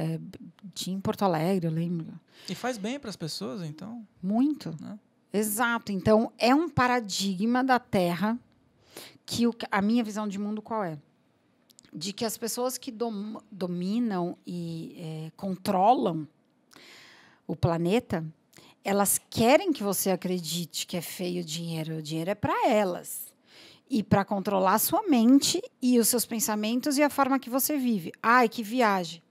Tinha em Porto Alegre, eu lembro. E faz bem para as pessoas, então. Muito. Né? Exato. Então, é um paradigma da Terra que a minha visão de mundo qual é? De que as pessoas que dominam e controlam o planeta, elas querem que você acredite que é feio o dinheiro. O dinheiro é para elas. E para controlar a sua mente e os seus pensamentos e a forma que você vive. Ai, que viagem.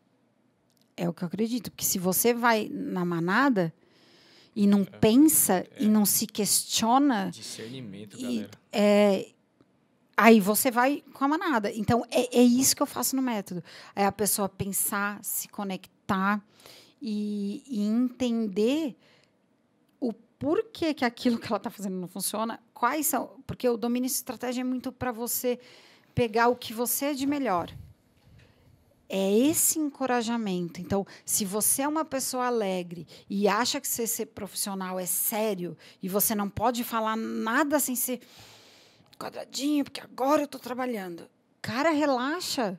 É o que eu acredito. Porque se você vai na manada... e não pensa e não se questiona... Discernimento, galera. Aí você vai com a manada. Então, é isso que eu faço no método. É a pessoa pensar, se conectar e entender o porquê que aquilo que ela está fazendo não funciona. Quais são... Porque o domínio de estratégia é muito para você pegar o que você é de melhor. É esse encorajamento. Então, se você é uma pessoa alegre e acha que ser profissional é sério e você não pode falar nada sem ser quadradinho, porque agora eu estou trabalhando. Cara, relaxa.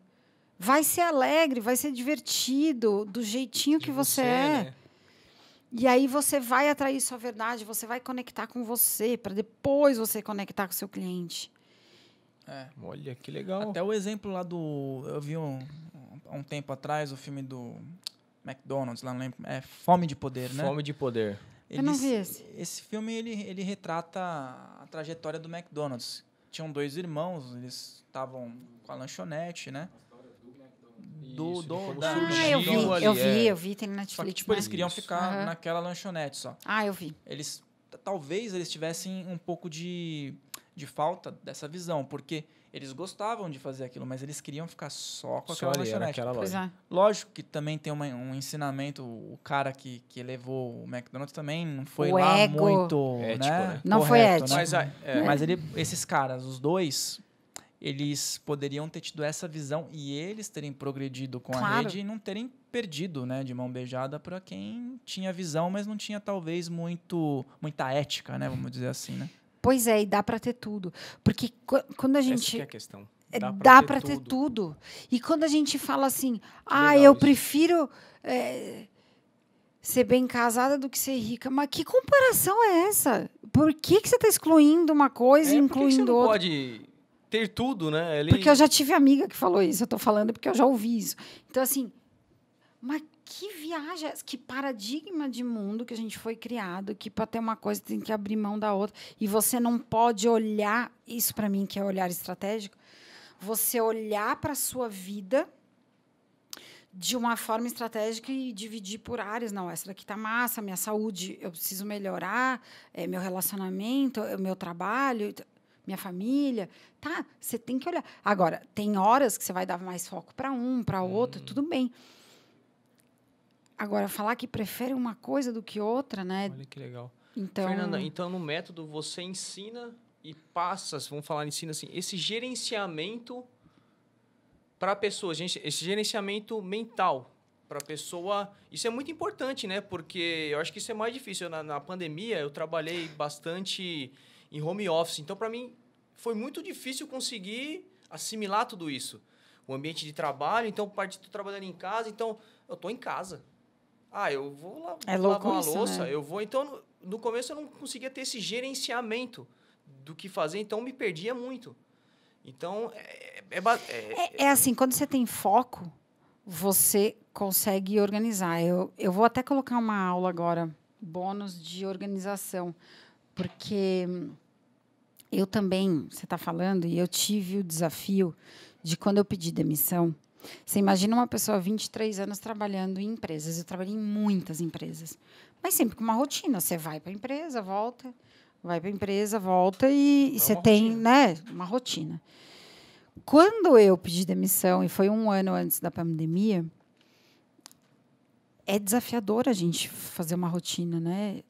Vai ser alegre, vai ser divertido, do jeitinho que você é. Né? E aí você vai atrair sua verdade, você vai conectar com você, para depois você conectar com o seu cliente. Olha, que legal. Até o exemplo lá do... Eu vi um tempo atrás o filme do McDonald's, lá não lembro. Fome de Poder, né? Fome de Poder. Eu não vi esse. Esse filme, ele retrata a trajetória do McDonald's. Tinham 2 irmãos, eles estavam com a lanchonete, né? Eu vi, tem na Netflix. Só que, tipo, eles queriam ficar naquela lanchonete só. Eu vi. Talvez eles tivessem um pouco de falta dessa visão, porque eles gostavam de fazer aquilo, mas eles queriam ficar só com aquela lanchonete. Lógico que também tem um ensinamento, o cara que elevou o McDonald's também não foi lá ego. Muito ético, né? Não correto, foi ético. Né? Mas esses caras, os 2, eles poderiam ter tido essa visão e eles terem progredido com a rede e não terem perdido, né, de mão beijada para quem tinha visão, mas não tinha talvez muita ética, né, vamos dizer assim, né? Pois é, e dá para ter tudo. Porque quando a gente... Essa que é a questão. Dá para ter tudo. E quando a gente fala assim, eu prefiro ser bem casada do que ser rica. Mas que comparação é essa? Por que você está excluindo uma coisa e incluindo outra? Por que você não pode ter tudo, né? Porque eu já tive amiga que falou isso. Eu estou falando porque eu já ouvi isso. Então, assim, Mas que viagem, que paradigma de mundo que a gente foi criado, que para ter uma coisa tem que abrir mão da outra. E você não pode olhar, isso para mim que é olhar estratégico, você olhar para a sua vida de uma forma estratégica e dividir por áreas. Não, essa daqui está massa, minha saúde, eu preciso melhorar, meu relacionamento, meu trabalho, minha família. Tá, você tem que olhar. Agora, tem horas que você vai dar mais foco para um, para outro, tudo bem. Agora, falar que prefere uma coisa do que outra, né? Olha que legal. Então, Fernanda, então no método você ensina e passa, vamos falar, ensina assim, esse gerenciamento para a pessoa, esse gerenciamento mental para a pessoa. Isso é muito importante, né? Porque eu acho que isso é mais difícil. Na pandemia, eu trabalhei bastante em home office. Então, para mim, foi muito difícil conseguir assimilar tudo isso. O ambiente de trabalho, então, parte de trabalhando em casa. Então, eu estou em casa. Eu vou lá lavar uma louça. né? Eu vou... Então, no começo, eu não conseguia ter esse gerenciamento do que fazer. Então, me perdia muito. Então, é assim, quando você tem foco, você consegue organizar. Eu vou até colocar uma aula agora, bônus de organização, porque eu também, você está falando, e eu tive o desafio de quando eu pedi demissão. Você imagina uma pessoa 23 anos trabalhando em empresas. Eu trabalhei em muitas empresas, mas sempre com uma rotina. Você vai para a empresa, volta, vai para a empresa, volta e você tem, né, uma rotina. Quando eu pedi demissão, e foi 1 ano antes da pandemia, é desafiador a gente fazer uma rotina, né?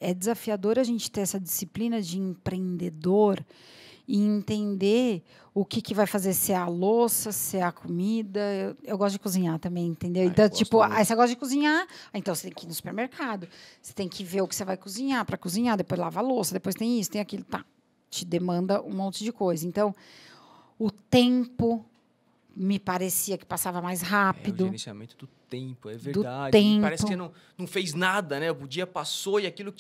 É desafiador a gente ter essa disciplina de empreendedor e entender o que vai fazer, se é a louça, se é a comida. Eu gosto de cozinhar também, entendeu? Então, tipo, você gosta de cozinhar, então você tem que ir no supermercado, você tem que ver o que você vai cozinhar, para cozinhar, depois lava a louça, depois tem isso, tem aquilo, tá. Te demanda um monte de coisa. Então, o tempo me parecia que passava mais rápido. O gerenciamento do tempo, é verdade. Tempo. Parece que não fez nada, né? O dia passou e aquilo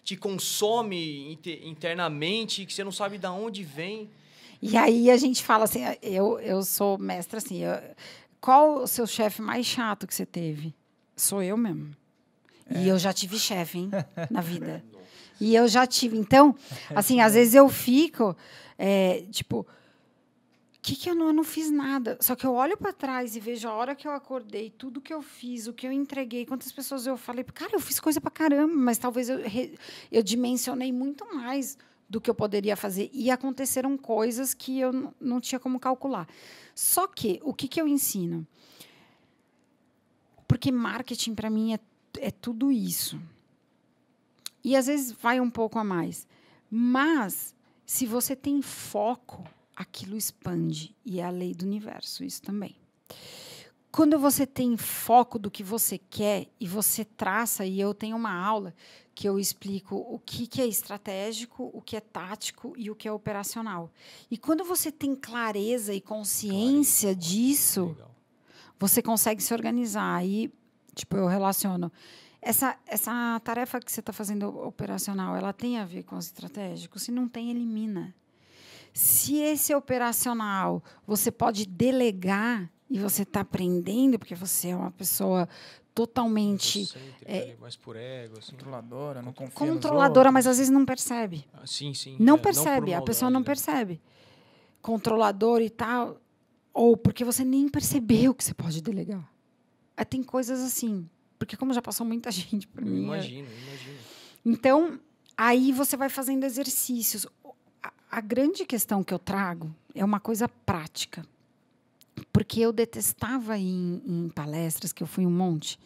te consome internamente, que você não sabe de onde vem. E aí a gente fala assim, eu sou mestra assim, qual o seu chefe mais chato que você teve? Sou eu mesmo. E eu já tive chefe, hein, na vida. E eu já tive. Então, assim, às vezes eu fico, tipo... que eu não fiz nada. Só que eu olho para trás e vejo a hora que eu acordei, tudo que eu fiz, o que eu entreguei, quantas pessoas eu falei. Cara, eu fiz coisa para caramba, mas talvez eu dimensionei muito mais do que eu poderia fazer. E aconteceram coisas que eu não tinha como calcular. Só que, o que eu ensino? Porque marketing, para mim, é tudo isso. E, às vezes, vai um pouco a mais. Mas, se você tem foco, aquilo expande. E é a lei do universo, isso também. Quando você tem foco do que você quer e você traça, e eu tenho uma aula que eu explico o que é estratégico, o que é tático e o que é operacional. E quando você tem clareza e consciência disso, você consegue se organizar. Aí, tipo, eu relaciono. Essa tarefa que você está fazendo operacional, ela tem a ver com o estratégico? Se não tem, elimina. Se esse operacional você pode delegar e você está aprendendo, porque você é uma pessoa totalmente... mais por ego, assim. Controladora, não confia controladora, mas às vezes não percebe. Sim, sim. Não percebe, a pessoa não percebe. Controlador e tal, ou porque você nem percebeu que você pode delegar. Tem coisas assim, porque como já passou muita gente por mim... Imagino. Então, aí você vai fazendo exercícios. A grande questão que eu trago é uma coisa prática. Porque eu detestava ir em palestras, que eu fui um monte,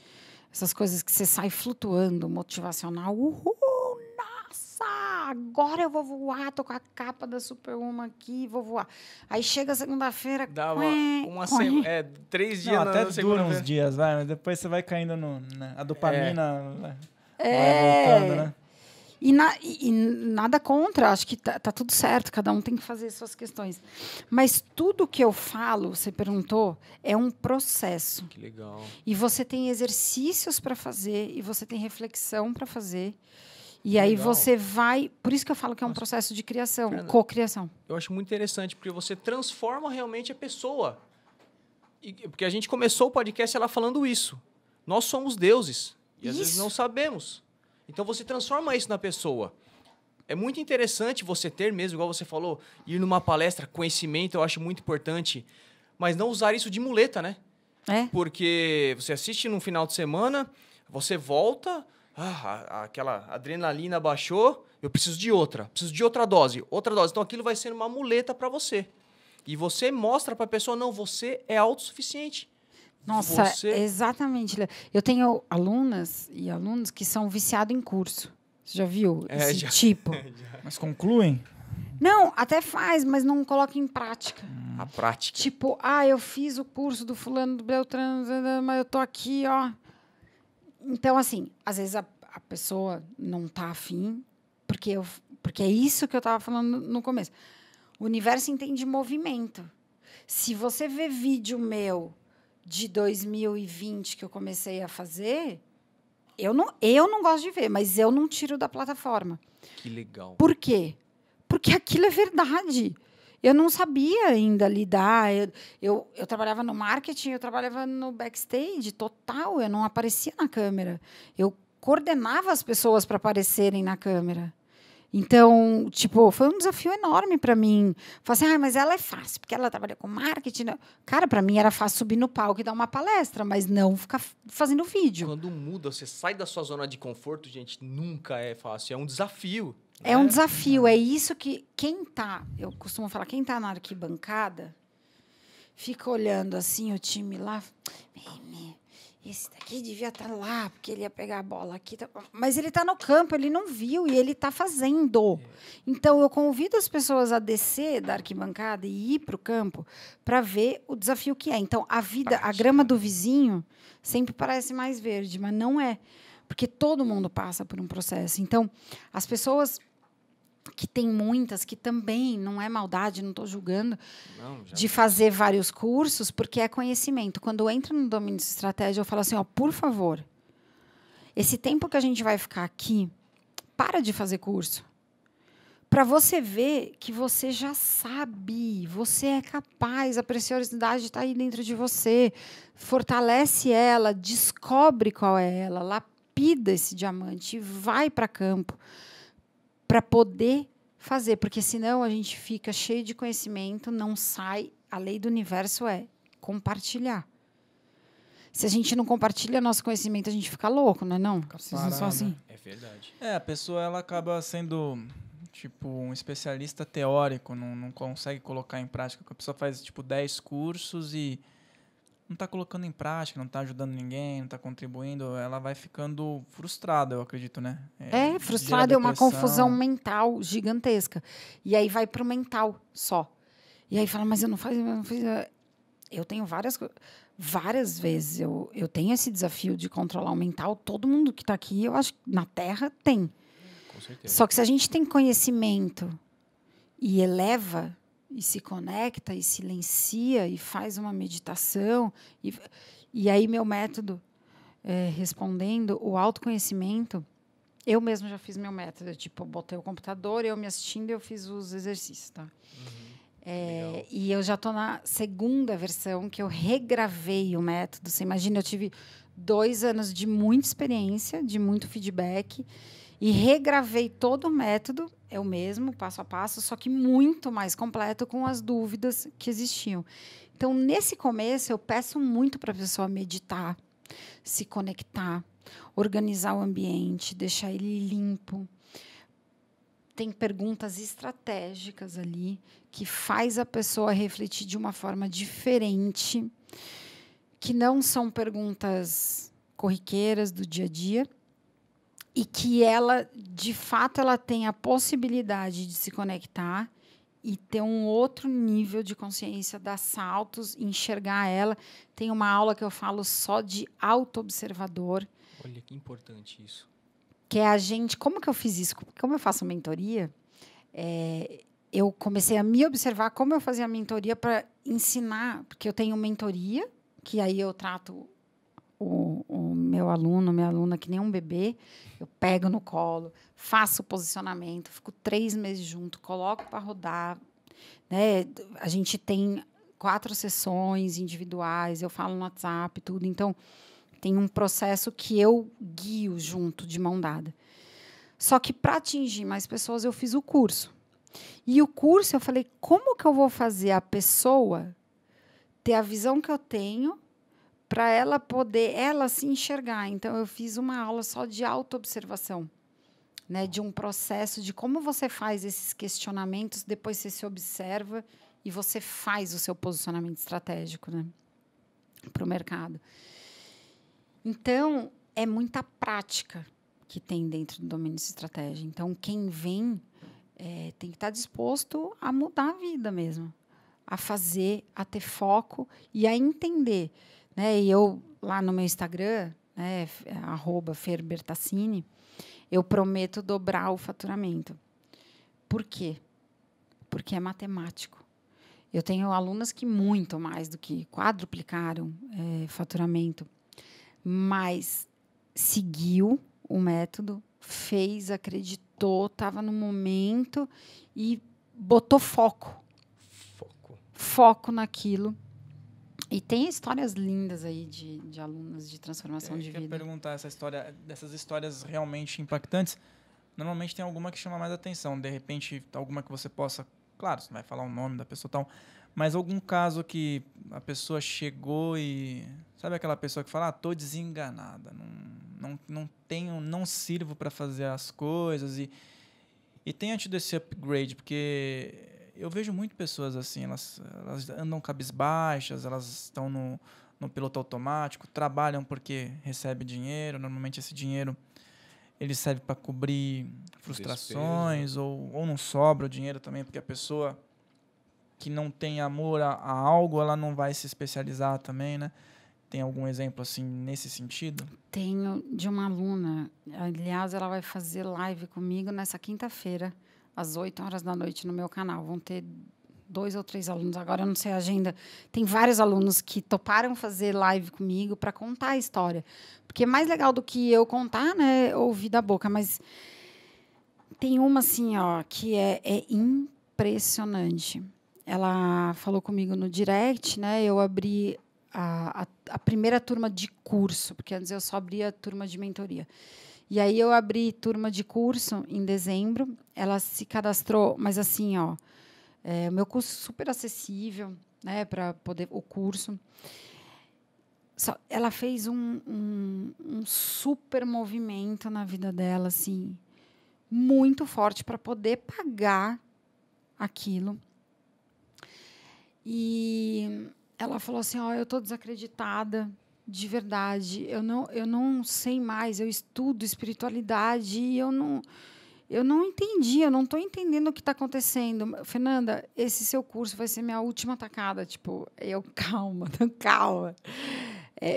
essas coisas que você sai flutuando, motivacional. Uhul, nossa, agora eu vou voar, tô com a capa da Superwoman aqui, vou voar. Aí chega segunda-feira... Dá uma semana, 3 dias. Não, até dura uns dias, vai, mas depois você vai caindo a dopamina vai voltando, né? E nada contra, acho que tá tudo certo, cada um tem que fazer suas questões. Mas tudo que eu falo, você perguntou, é um processo. Que legal. E você tem exercícios para fazer, e você tem reflexão para fazer. E aí você vai... Por isso que eu falo que é um processo de criação, cocriação. Eu acho muito interessante, porque você transforma realmente a pessoa. Porque a gente começou o podcast ela falando isso. Nós somos deuses e às vezes Isso. não sabemos. Então você transforma isso na pessoa. É muito interessante você ter mesmo, igual você falou, ir numa palestra, conhecimento, eu acho muito importante, mas não usar isso de muleta, né? Porque você assiste num final de semana, você volta, aquela adrenalina baixou, eu preciso de outra dose. Então aquilo vai ser uma muleta para você. E você mostra para a pessoa, não, você é autossuficiente. Nossa, exatamente. Eu tenho alunas e alunos que são viciados em curso. Você já viu esse tipo? Mas concluem? Não, até faz, mas não coloca em prática. A prática. Tipo, eu fiz o curso do fulano, do Beltrano, mas eu tô aqui, ó. Então, assim, às vezes a pessoa não tá afim, porque é isso que eu tava falando no começo. O universo entende movimento. Se você vê vídeo meu de 2020 que eu comecei a fazer, eu não gosto de ver, mas eu não tiro da plataforma. Que legal. Por quê? Porque aquilo é verdade. Eu não sabia ainda lidar. Eu trabalhava no marketing, eu trabalhava no backstage total. Eu não aparecia na câmera. Eu coordenava as pessoas para aparecerem na câmera. Então, tipo, foi um desafio enorme para mim. Falei assim, mas ela é fácil, porque ela trabalha com marketing. Né? Cara, para mim era fácil subir no palco e dar uma palestra, mas não ficar fazendo vídeo. Quando muda, você sai da sua zona de conforto, gente, nunca é fácil. É um desafio. É um desafio. É isso que eu costumo falar, quem tá na arquibancada, fica olhando assim o time lá. Esse daqui devia estar lá, porque ele ia pegar a bola aqui. Mas ele está no campo, ele não viu e ele está fazendo. Então, eu convido as pessoas a descer da arquibancada e ir para o campo para ver o desafio que é. Então, a grama do vizinho sempre parece mais verde, mas não é. Porque todo mundo passa por um processo. Então, as pessoas que tem muitas, que também não é maldade, não estou julgando, de fazer vários cursos, porque é conhecimento. Quando entra no domínio de estratégia, eu falo assim, por favor, esse tempo que a gente vai ficar aqui, para de fazer curso. Para você ver que você já sabe, você é capaz, a preciosidade está aí dentro de você. Fortalece ela, descobre qual é ela, lapida esse diamante e vai para campo. Para poder fazer, porque senão a gente fica cheio de conhecimento, não sai. A lei do universo é compartilhar. Se a gente não compartilha nosso conhecimento, a gente fica louco, não é não? Vocês não são assim? É verdade. A pessoa ela acaba sendo tipo um especialista teórico, não consegue colocar em prática. A pessoa faz tipo 10 cursos e não está colocando em prática, não está ajudando ninguém, não está contribuindo, ela vai ficando frustrada, eu acredito, né? Frustrada é uma confusão mental gigantesca. E aí vai para o mental só. E aí fala, mas eu não fiz. Eu tenho várias vezes, eu tenho esse desafio de controlar o mental. Todo mundo que está aqui, eu acho que na Terra tem. Com certeza. Só que se a gente tem conhecimento e eleva e se conecta e silencia e faz uma meditação. E aí, meu método, respondendo, o autoconhecimento, eu mesmo já fiz meu método. Eu botei o computador, eu me assistindo, eu fiz os exercícios. Tá? E eu já estou na segunda versão, que eu regravei o método. Você imagina, eu tive 2 anos de muita experiência, de muito feedback, e regravei todo o método, é o mesmo, passo a passo, só que muito mais completo com as dúvidas que existiam. Então, nesse começo, eu peço muito para a pessoa meditar, se conectar, organizar o ambiente, deixar ele limpo. Tem perguntas estratégicas ali que faz a pessoa refletir de uma forma diferente, que não são perguntas corriqueiras do dia a dia, e que ela, de fato, ela tem a possibilidade de se conectar e ter um outro nível de consciência, dar saltos, enxergar ela. Tem uma aula que eu falo só de auto-observador. Olha que importante isso. Que é a gente... Como que eu fiz isso? Como eu faço mentoria, eu comecei a me observar como eu fazia a mentoria para ensinar, porque eu tenho mentoria, que aí eu trato o meu aluno, minha aluna, que nem um bebê, eu pego no colo, faço o posicionamento, fico 3 meses junto, coloco para rodar, né? A gente tem 4 sessões individuais, eu falo no WhatsApp, tudo. Então, Tem um processo que eu guio junto, de mão dada. Só que, para atingir mais pessoas, eu fiz o curso. E o curso, eu falei, como que eu vou fazer a pessoa ter a visão que eu tenho para ela poder, ela se enxergar? Então, eu fiz uma aula só de autoobservação, né, de um processo de como você faz esses questionamentos, depois você se observa e você faz o seu posicionamento estratégico, né, para o mercado. Então, é muita prática que tem dentro do domínio de estratégia. Então, quem vem tem que estar disposto a mudar a vida mesmo, a fazer, a ter foco e a entender. Né? E eu, lá no meu Instagram, né, @ferbertassini, eu prometo dobrar o faturamento. Por quê? Porque é matemático. Eu tenho alunas que muito mais do que quadruplicaram faturamento, mas seguiu o método, fez, acreditou, estava no momento e botou foco. Foco naquilo. E tem histórias lindas aí de alunos de transformação de vida. Eu queria perguntar dessas histórias realmente impactantes. Normalmente tem alguma que chama mais atenção. De repente, alguma que você possa... Claro, você não vai falar o nome da pessoa e tal, mas algum caso que a pessoa chegou e... Sabe aquela pessoa que fala, tô desenganada, não sirvo para fazer as coisas e tenha tido esse upgrade, porque eu vejo muito pessoas assim, elas andam cabisbaixas, elas estão no piloto automático, trabalham porque recebe dinheiro, normalmente esse dinheiro ele serve para cobrir frustrações ou não sobra o dinheiro também, porque a pessoa que não tem amor a algo, ela não vai se especializar também, né? Tem algum exemplo assim nesse sentido? Tenho de uma aluna. Aliás, ela vai fazer live comigo nessa quinta-feira, às 20h no meu canal. Vão ter 2 ou 3 alunos. Agora eu não sei a agenda. Tem vários alunos que toparam fazer live comigo para contar a história. Porque é mais legal do que eu contar, né? Ouvir da boca. Mas tem uma assim, ó, que é impressionante. Ela falou comigo no direct, né? Eu abri a primeira turma de curso, porque antes eu só abria a turma de mentoria. E aí eu abri turma de curso em dezembro. Ela se cadastrou, mas assim, ó, o meu curso super acessível, né, para poder o curso. Ela fez um super movimento na vida dela, assim, muito forte para poder pagar aquilo. E ela falou assim, eu estou desacreditada, de verdade. Eu não sei mais, eu estudo espiritualidade e eu não entendi, eu não estou entendendo o que está acontecendo. Fernanda, esse seu curso vai ser minha última tacada. Tipo, calma.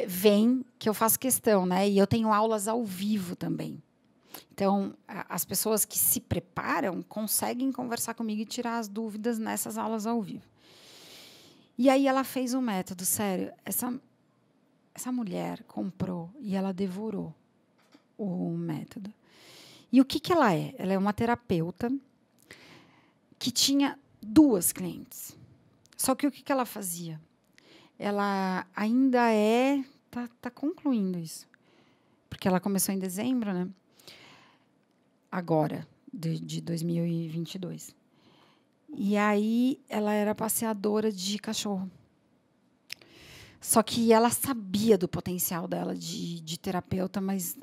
Vem, que eu faço questão, né? E eu tenho aulas ao vivo também. Então, as pessoas que se preparam conseguem conversar comigo e tirar as dúvidas nessas aulas ao vivo. E aí ela fez um método, sério. Essa mulher comprou e ela devorou o método. E o que ela é? Ela é uma terapeuta que tinha 2 clientes. Só que o que ela fazia? Ela ainda tá concluindo isso. Porque ela começou em dezembro, né? Agora, de 2022. E aí, ela era passeadora de cachorro. Só que ela sabia do potencial dela de terapeuta, mas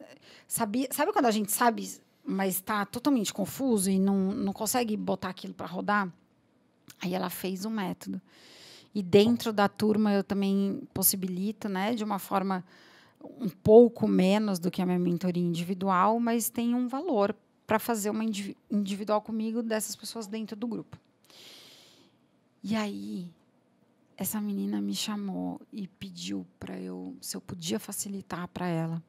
sabe quando a gente sabe, mas está totalmente confuso e não consegue botar aquilo para rodar? Aí ela fez um método. E dentro da turma eu também possibilito, né, de uma forma um pouco menos do que a minha mentoria individual, mas tem um valor para fazer uma individual comigo dessas pessoas dentro do grupo. E aí, essa menina me chamou e pediu se eu podia facilitar para ela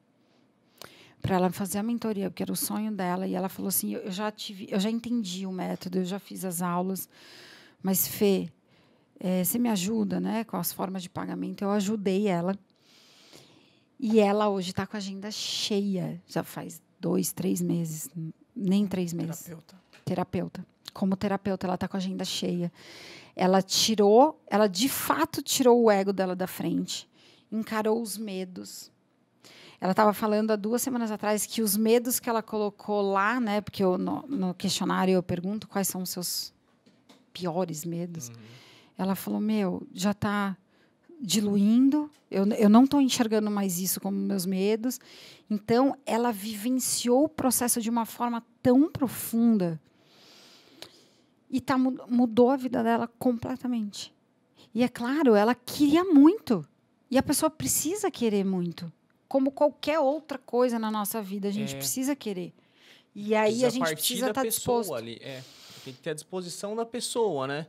fazer a mentoria, porque era o sonho dela. E ela falou assim, eu já entendi o método, eu já fiz as aulas, mas Fê, você me ajuda, né, com as formas de pagamento? Eu ajudei ela. E ela hoje está com a agenda cheia, já faz 2, 3 meses, nem 3 meses. Terapeuta. Como terapeuta, ela está com a agenda cheia. Ela de fato tirou o ego dela da frente, encarou os medos, ela estava falando há 2 semanas atrás que os medos que ela colocou lá, né? Porque no questionário eu pergunto quais são os seus piores medos. Ela falou, já está diluindo, eu não estou enxergando mais isso como meus medos. Então, ela vivenciou o processo de uma forma tão profunda e mudou a vida dela completamente. E, é claro, ela queria muito. E a pessoa precisa querer muito. Como qualquer outra coisa na nossa vida, a gente precisa querer. E aí a gente precisa estar disposto. Ali. Tem que ter a disposição da pessoa, né?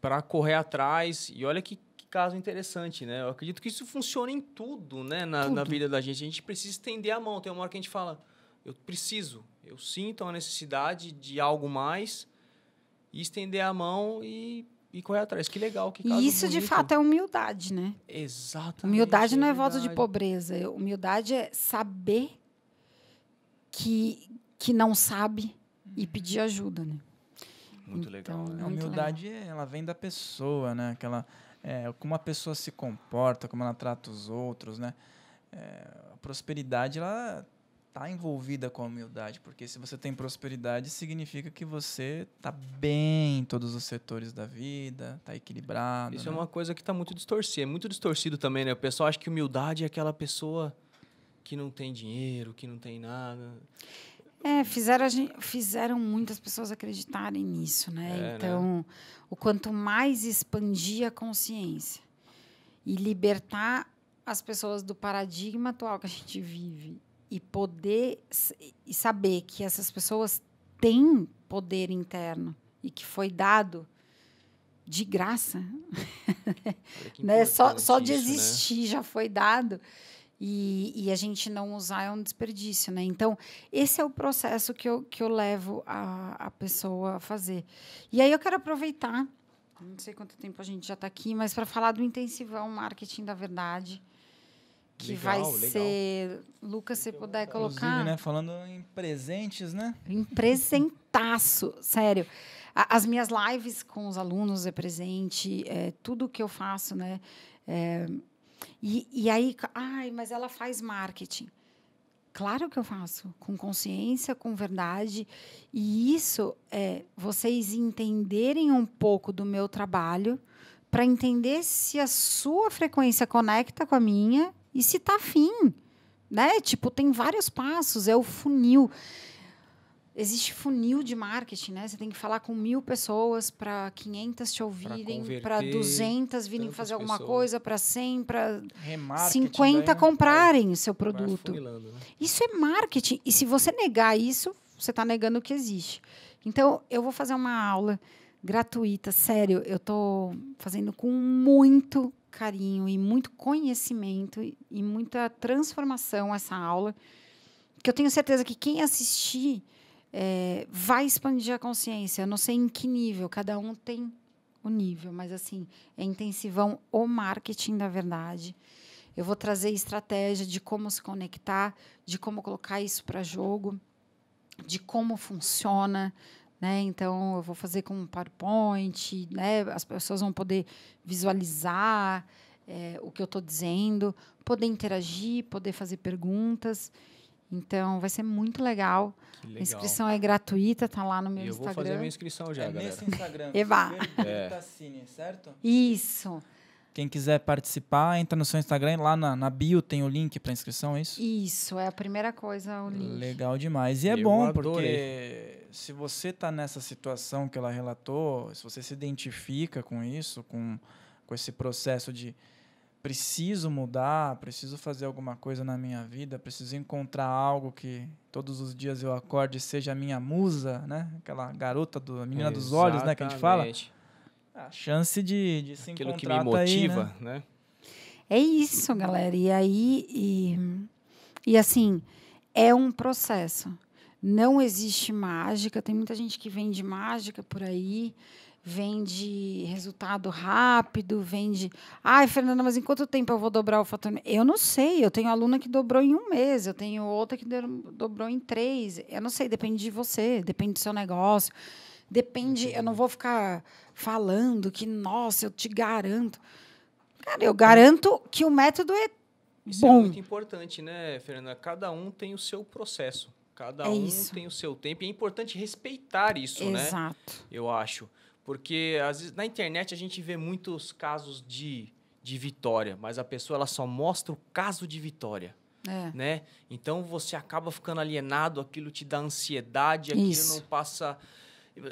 Para correr atrás. E olha que caso interessante, né? Eu acredito que isso funciona em tudo, né? Na vida da gente. A gente precisa estender a mão. Tem uma hora que a gente fala, eu sinto a necessidade de algo mais, e estender a mão e correr atrás. Que legal, que caso E isso, bonito. De fato, é humildade, né? Exatamente. Humildade não é voto de pobreza. Humildade é saber que não sabe e pedir ajuda, né? Muito legal. Né? A humildade, ela vem da pessoa, né? Como a pessoa se comporta, como ela trata os outros, né? A prosperidade, ela está envolvida com a humildade, porque se você tem prosperidade, significa que você está bem em todos os setores da vida, está equilibrado. Isso, né? É uma coisa que está muito distorcida. É muito distorcido também, né? O pessoal acha que humildade é aquela pessoa que não tem dinheiro, que não tem nada. Fizeram muitas pessoas acreditarem nisso, né? Então, o quanto mais expandir a consciência e libertar as pessoas do paradigma atual que a gente vive e poder e saber que essas pessoas têm poder interno e que foi dado de graça, né? Só de existir, né? Já foi dado. E a gente não usar é um desperdício, né? Então, esse é o processo que eu levo a pessoa a fazer. E aí eu quero aproveitar, não sei quanto tempo a gente já está aqui, mas para falar do intensivão Marketing da Verdade, que vai ser... Lucas, se puder colocar... Inclusive, né? Falando em presentes, né? Em presentaço, sério. As minhas lives com os alunos é presente, tudo que eu faço, né? E aí, mas ela faz marketing. Claro que eu faço, com consciência, com verdade. E isso é vocês entenderem um pouco do meu trabalho para entender se a sua frequência conecta com a minha e se está afim. Né? Tipo, tem vários passos, é o funil. Existe funil de marketing, né? Você tem que falar com 1.000 pessoas para 500 te ouvirem, para 200 virem fazer alguma coisa, para 100, para 50 comprarem o seu produto. Né? Isso é marketing. E se você negar isso, você está negando o que existe. Então, eu vou fazer uma aula gratuita, sério. Eu estou fazendo com muito carinho e muito conhecimento e muita transformação essa aula, que eu tenho certeza que quem assistir vai expandir a consciência. Eu não sei em que nível, cada um tem o nível, mas assim, é intensivão o marketing da verdade. Eu vou trazer estratégia de como se conectar, de como colocar isso para jogo, de como funciona, né? Então, eu vou fazer com um PowerPoint, né? As pessoas vão poder visualizar o que eu estou dizendo, poder interagir, poder fazer perguntas. Então, vai ser muito legal. A inscrição é gratuita, tá lá no meu Instagram. Eu vou fazer a minha inscrição já, galera. Nesse Instagram. Eva. Tassini, certo? Isso. Quem quiser participar, entra no seu Instagram. Lá na bio tem o link para inscrição, é isso? Isso, é a primeira coisa, o link. Legal demais. E é bom, porque se você está nessa situação que ela relatou, se você se identifica com isso, com esse processo de preciso mudar, preciso fazer alguma coisa na minha vida, preciso encontrar algo que todos os dias eu acorde e seja a minha musa, né? Aquela garota, a menina dos olhos, né? Que a gente fala. A chance de se aquilo encontrar que me motiva, aí, né? É isso, galera. E aí, e assim, é um processo. Não existe mágica. Tem muita gente que vende mágica por aí, vende resultado rápido, vende... Ai, Fernanda, mas em quanto tempo eu vou dobrar o faturamento? Eu não sei. Eu tenho aluna que dobrou em 1 mês. Eu tenho outra que dobrou em 3. Eu não sei. Depende de você. Depende do seu negócio. Depende... Eu não vou ficar falando que, nossa, eu te garanto. Cara, eu garanto que o método é Isso bom. é muito importante, né, Fernanda? Cada um tem o seu processo. Cada um tem o seu tempo. E é importante respeitar isso, né? Exato. Eu acho. Porque, às vezes, na internet a gente vê muitos casos de vitória, mas a pessoa ela só mostra o caso de vitória. Né? Então, você acaba ficando alienado, aquilo te dá ansiedade, aquilo não passa...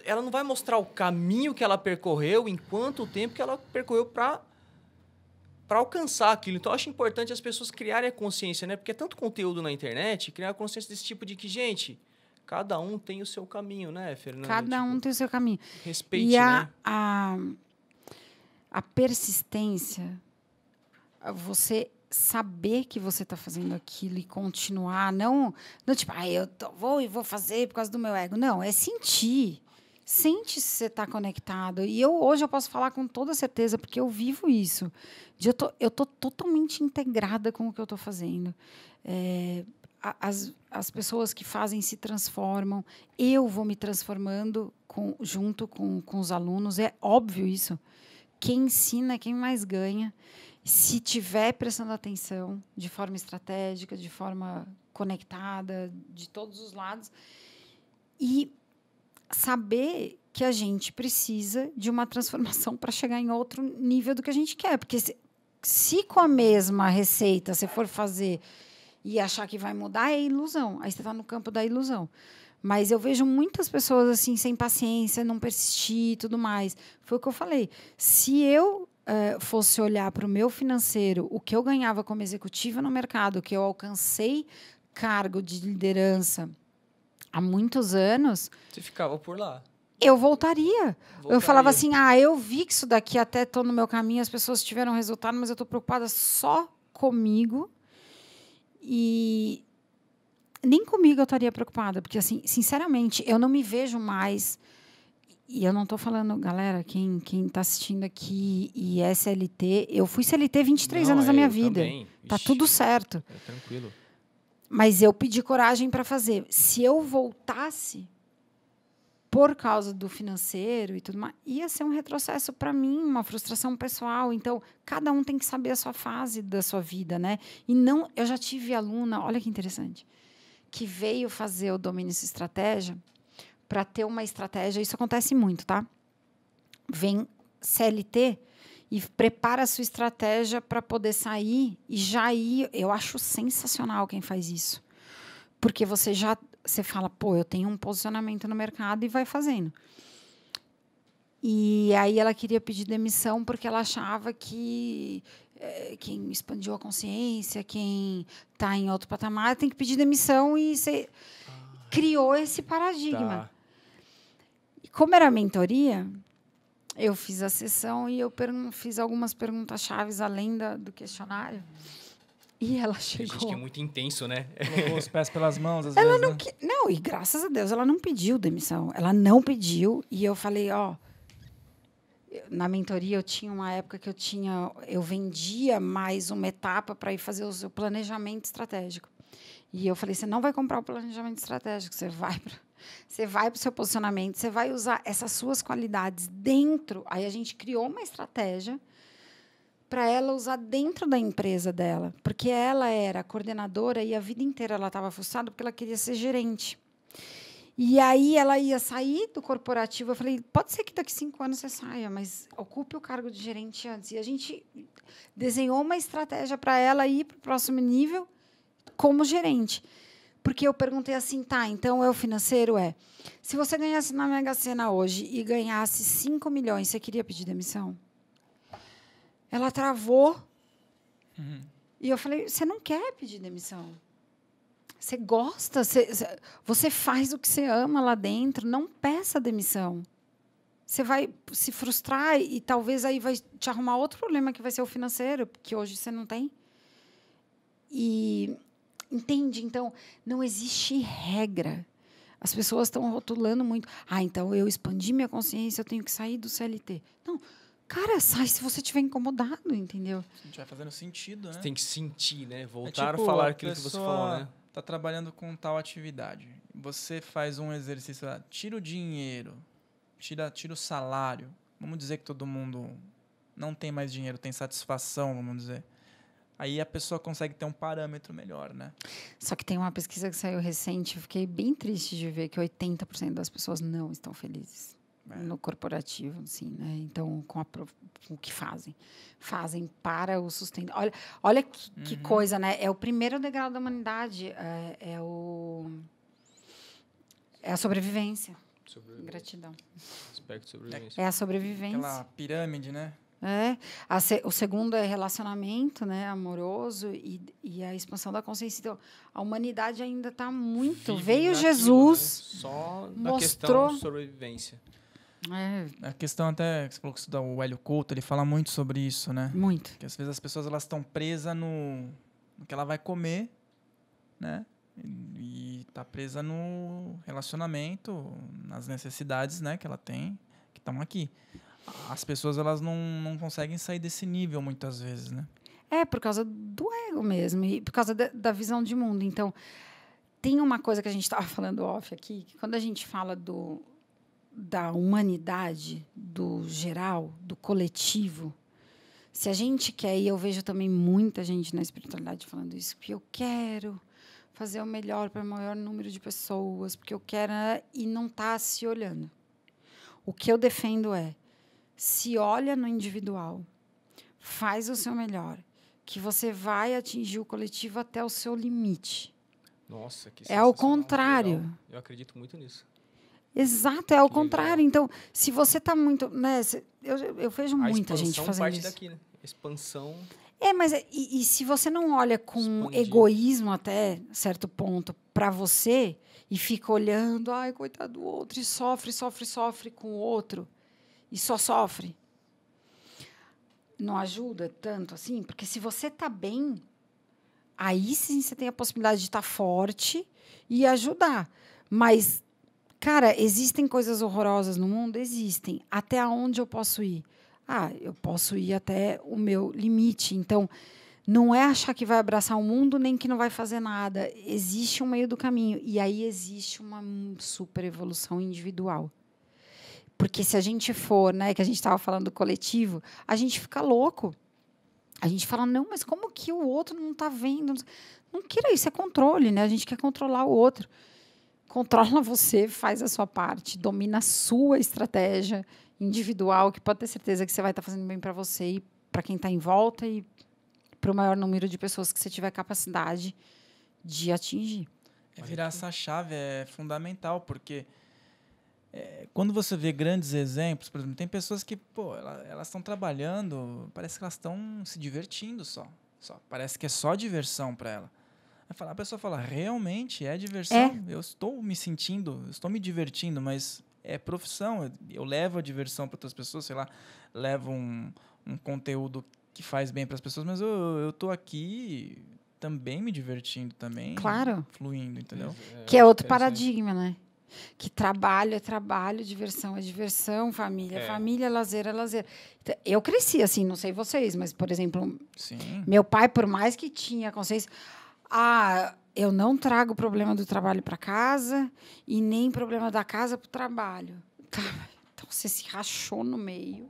Ela não vai mostrar o caminho que ela percorreu, enquanto o tempo que ela percorreu para alcançar aquilo. Então, eu acho importante as pessoas criarem a consciência, né? Porque é tanto conteúdo na internet, criar a consciência desse tipo de que, gente, cada um tem o seu caminho, né, Fernanda? Cada um tem o seu caminho. Respeite, e né? A persistência, você saber que você está fazendo aquilo e continuar, não tipo, vou fazer por causa do meu ego. Não, é sentir. Sente se você está conectado. E hoje eu posso falar com toda certeza, porque eu vivo isso. Eu tô totalmente integrada com o que eu estou fazendo. As pessoas que fazem se transformam. Eu vou me transformando junto com os alunos. É óbvio isso. Quem ensina é quem mais ganha. Se tiver prestando atenção de forma estratégica, de forma conectada, de todos os lados. E saber que a gente precisa de uma transformação para chegar em outro nível do que a gente quer. Porque se com a mesma receita você for fazer e achar que vai mudar, é ilusão. Aí você está no campo da ilusão. Mas eu vejo muitas pessoas assim, sem paciência, não persistir e tudo mais. Foi o que eu falei. Se eu fosse olhar para o meu financeiro, o que eu ganhava como executiva no mercado, que eu alcancei cargo de liderança há muitos anos... Você ficava por lá. Eu voltaria. Eu falava assim, eu vi que isso daqui até estou no meu caminho, as pessoas tiveram resultado, mas eu estou preocupada só comigo. E nem comigo eu estaria preocupada, porque, assim, sinceramente, eu não me vejo mais... E eu não estou falando, galera, quem está assistindo aqui e é CLT, eu fui CLT 23 anos da minha vida. Tá tudo certo. Tranquilo. Mas eu pedi coragem para fazer. Se eu voltasse por causa do financeiro e tudo mais, ia ser um retrocesso para mim, uma frustração pessoal. Então, cada um tem que saber a sua fase da sua vida, né? E não, eu já tive aluna, olha que interessante, que veio fazer o Domínio Sua Estratégia para ter uma estratégia. Isso acontece muito, tá? Vem CLT e prepara a sua estratégia para poder sair e já ir. Eu acho sensacional quem faz isso. Porque você fala, eu tenho um posicionamento no mercado e vai fazendo. E aí ela queria pedir demissão porque ela achava que quem expandiu a consciência, quem está em outro patamar, tem que pedir demissão e você criou esse paradigma. Tá. E como era mentoria, eu fiz a sessão e eu fiz algumas perguntas chaves além do questionário. E ela chegou... Tem gente que é muito intenso, né? Colocou os pés pelas mãos, às vezes, não, né? não, e graças a Deus ela não pediu demissão. Ela não pediu. E eu falei, na mentoria eu tinha uma época que eu vendia mais uma etapa para ir fazer o seu planejamento estratégico. E eu falei, você não vai comprar o planejamento estratégico, você vai para o seu posicionamento, você vai usar essas suas qualidades dentro. Aí a gente criou uma estratégia para ela usar dentro da empresa dela, porque ela era coordenadora e a vida inteira ela estava frustrada porque ela queria ser gerente. E aí ela ia sair do corporativo. Eu falei, pode ser que daqui 5 anos você saia, mas ocupe o cargo de gerente antes. E a gente desenhou uma estratégia para ela ir para o próximo nível como gerente. Porque eu perguntei assim, então o financeiro se você ganhasse na Mega Sena hoje e ganhasse 5 milhões, você queria pedir demissão? Ela travou. Uhum. E eu falei, você não quer pedir demissão. Você gosta, você faz o que você ama lá dentro, não peça demissão. Você vai se frustrar e talvez aí vai te arrumar outro problema que vai ser o financeiro, que hoje você não tem. E entende? Então, não existe regra. As pessoas estão rotulando muito. Então eu expandi minha consciência, eu tenho que sair do CLT. Não, cara, sai se você estiver incomodado, entendeu? Se não estiver fazendo sentido, né? Você tem que sentir, né? Voltar tipo, a falar aquilo que você falou, né? Tá trabalhando com tal atividade. Você faz um exercício, tira o dinheiro, tira o salário. Vamos dizer que todo mundo não tem mais dinheiro, tem satisfação, vamos dizer. Aí a pessoa consegue ter um parâmetro melhor, né? Só que tem uma pesquisa que saiu recente, eu fiquei bem triste de ver que 80% das pessoas não estão felizes no corporativo, assim, né? Então, com o que fazem. Fazem para o sustento. Olha que coisa, né? É o primeiro degrau da humanidade. É a sobrevivência. Gratidão. Aspecto de sobrevivência. É a sobrevivência. Aquela pirâmide, né? O segundo é relacionamento, né, amoroso e a expansão da consciência. Então, a humanidade ainda está muito... Veio Jesus, né? Só na mostrou... questão de sobrevivência. A questão até, que você falou que estuda o Hélio Couto, ele fala muito sobre isso, né? Muito. Que às vezes as pessoas elas estão presas no que ela vai comer, né? E tá presa no relacionamento, nas necessidades, né, que ela tem, que estão aqui. As pessoas elas não conseguem sair desse nível muitas vezes, né? Por causa do ego mesmo e por causa da visão de mundo. Então, tem uma coisa que a gente estava falando off aqui, que quando a gente fala da humanidade, do geral, do coletivo, se a gente quer, e eu vejo também muita gente na espiritualidade falando isso, que eu quero fazer o melhor para o maior número de pessoas, porque eu quero, e não está se olhando. O que eu defendo se olha no individual, faz o seu melhor, que você vai atingir o coletivo até o seu limite. Nossa, que é ao contrário. Legal. Eu acredito muito nisso. Exato, é ao contrário. Então, se você está muito... Né, eu vejo muita gente fazendo parte isso. Daqui, né? Expansão... Mas e se você não olha com egoísmo até certo ponto para você e fica olhando, ai, coitado do outro, e sofre com o outro, e só sofre, não ajuda tanto assim? Porque se você está bem, aí sim você tem a possibilidade de estar forte e ajudar. Mas, cara, existem coisas horrorosas no mundo? Existem. Até onde eu posso ir? Eu posso ir até o meu limite. Então, não é achar que vai abraçar o mundo nem que não vai fazer nada. Existe um meio do caminho. E aí existe uma super evolução individual. Porque se a gente for, né, que a gente estava falando do coletivo, a gente fica louco. A gente fala, não, mas como que o outro não está vendo? Não queira isso, é controle, né? A gente quer controlar o outro. Controla você, faz a sua parte, domina a sua estratégia individual, que pode ter certeza que você vai estar fazendo bem para você e para quem está em volta e para o maior número de pessoas que você tiver capacidade de atingir. Virar essa chave é fundamental, porque quando você vê grandes exemplos, por exemplo, tem pessoas que, elas estão trabalhando, parece que elas estão se divertindo só. Parece que é só diversão para ela. A pessoa fala, realmente é diversão? Eu estou me sentindo, estou me divertindo, mas é profissão. Eu levo a diversão para outras pessoas, sei lá, levo um conteúdo que faz bem para as pessoas, mas eu estou aqui também me divertindo, também fluindo, entendeu? Que é outro paradigma, né? Que trabalho é trabalho, diversão é diversão, família é família, lazer é lazer. Então, eu cresci assim, não sei vocês, mas, por exemplo, meu pai, por mais que tinha consciência... eu não trago o problema do trabalho para casa e nem problema da casa para o trabalho. Então, você se rachou no meio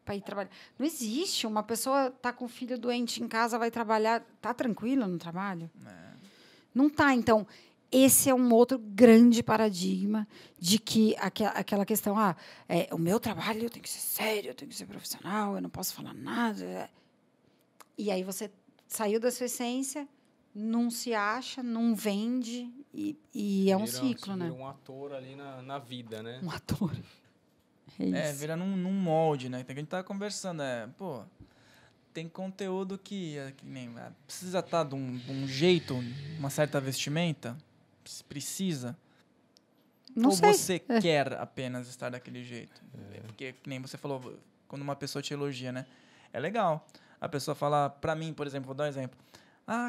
para ir trabalhar. Não existe. Uma pessoa está com o filho doente em casa, vai trabalhar... Está tranquila no trabalho? Não está. Então, esse é um outro grande paradigma de que aquela questão... o meu trabalho tem que ser sério, eu tenho que ser profissional, eu não posso falar nada. E aí você saiu da sua essência... Não se acha, não vende e é um ciclo, né? Vira um ator ali na vida, né? Um ator. Vira num molde, né? Então, a gente tá conversando, tem conteúdo que nem precisa estar de um jeito, uma certa vestimenta, precisa. Não ou sei. Você quer apenas estar daquele jeito? Porque, nem você falou, quando uma pessoa te elogia, né? É legal. A pessoa fala, pra mim, por exemplo, vou dar um exemplo.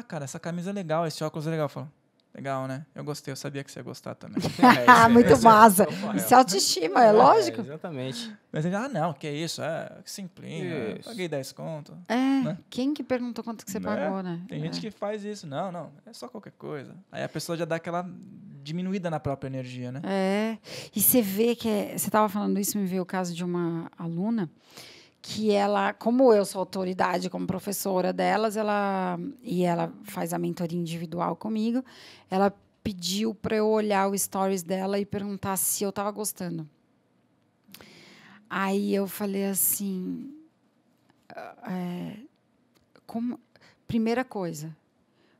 Cara, essa camisa é legal, esse óculos é legal. Eu falo, legal, né? Eu gostei, eu sabia que você ia gostar também. Muito massa. Isso é autoestima, é lógico. Exatamente. Mas ele, não, que isso, que simplinho, paguei 10 conto. Né? Quem que perguntou quanto que você pagou, né? Tem gente que faz isso. Não, é só qualquer coisa. Aí a pessoa já dá aquela diminuída na própria energia, né? E você vê que... Você estava falando isso, me veio o caso de uma aluna que ela, como eu sou autoridade como professora delas, ela faz a mentoria individual comigo, ela pediu para eu olhar o stories dela e perguntar se eu estava gostando. Aí eu falei assim, primeira coisa,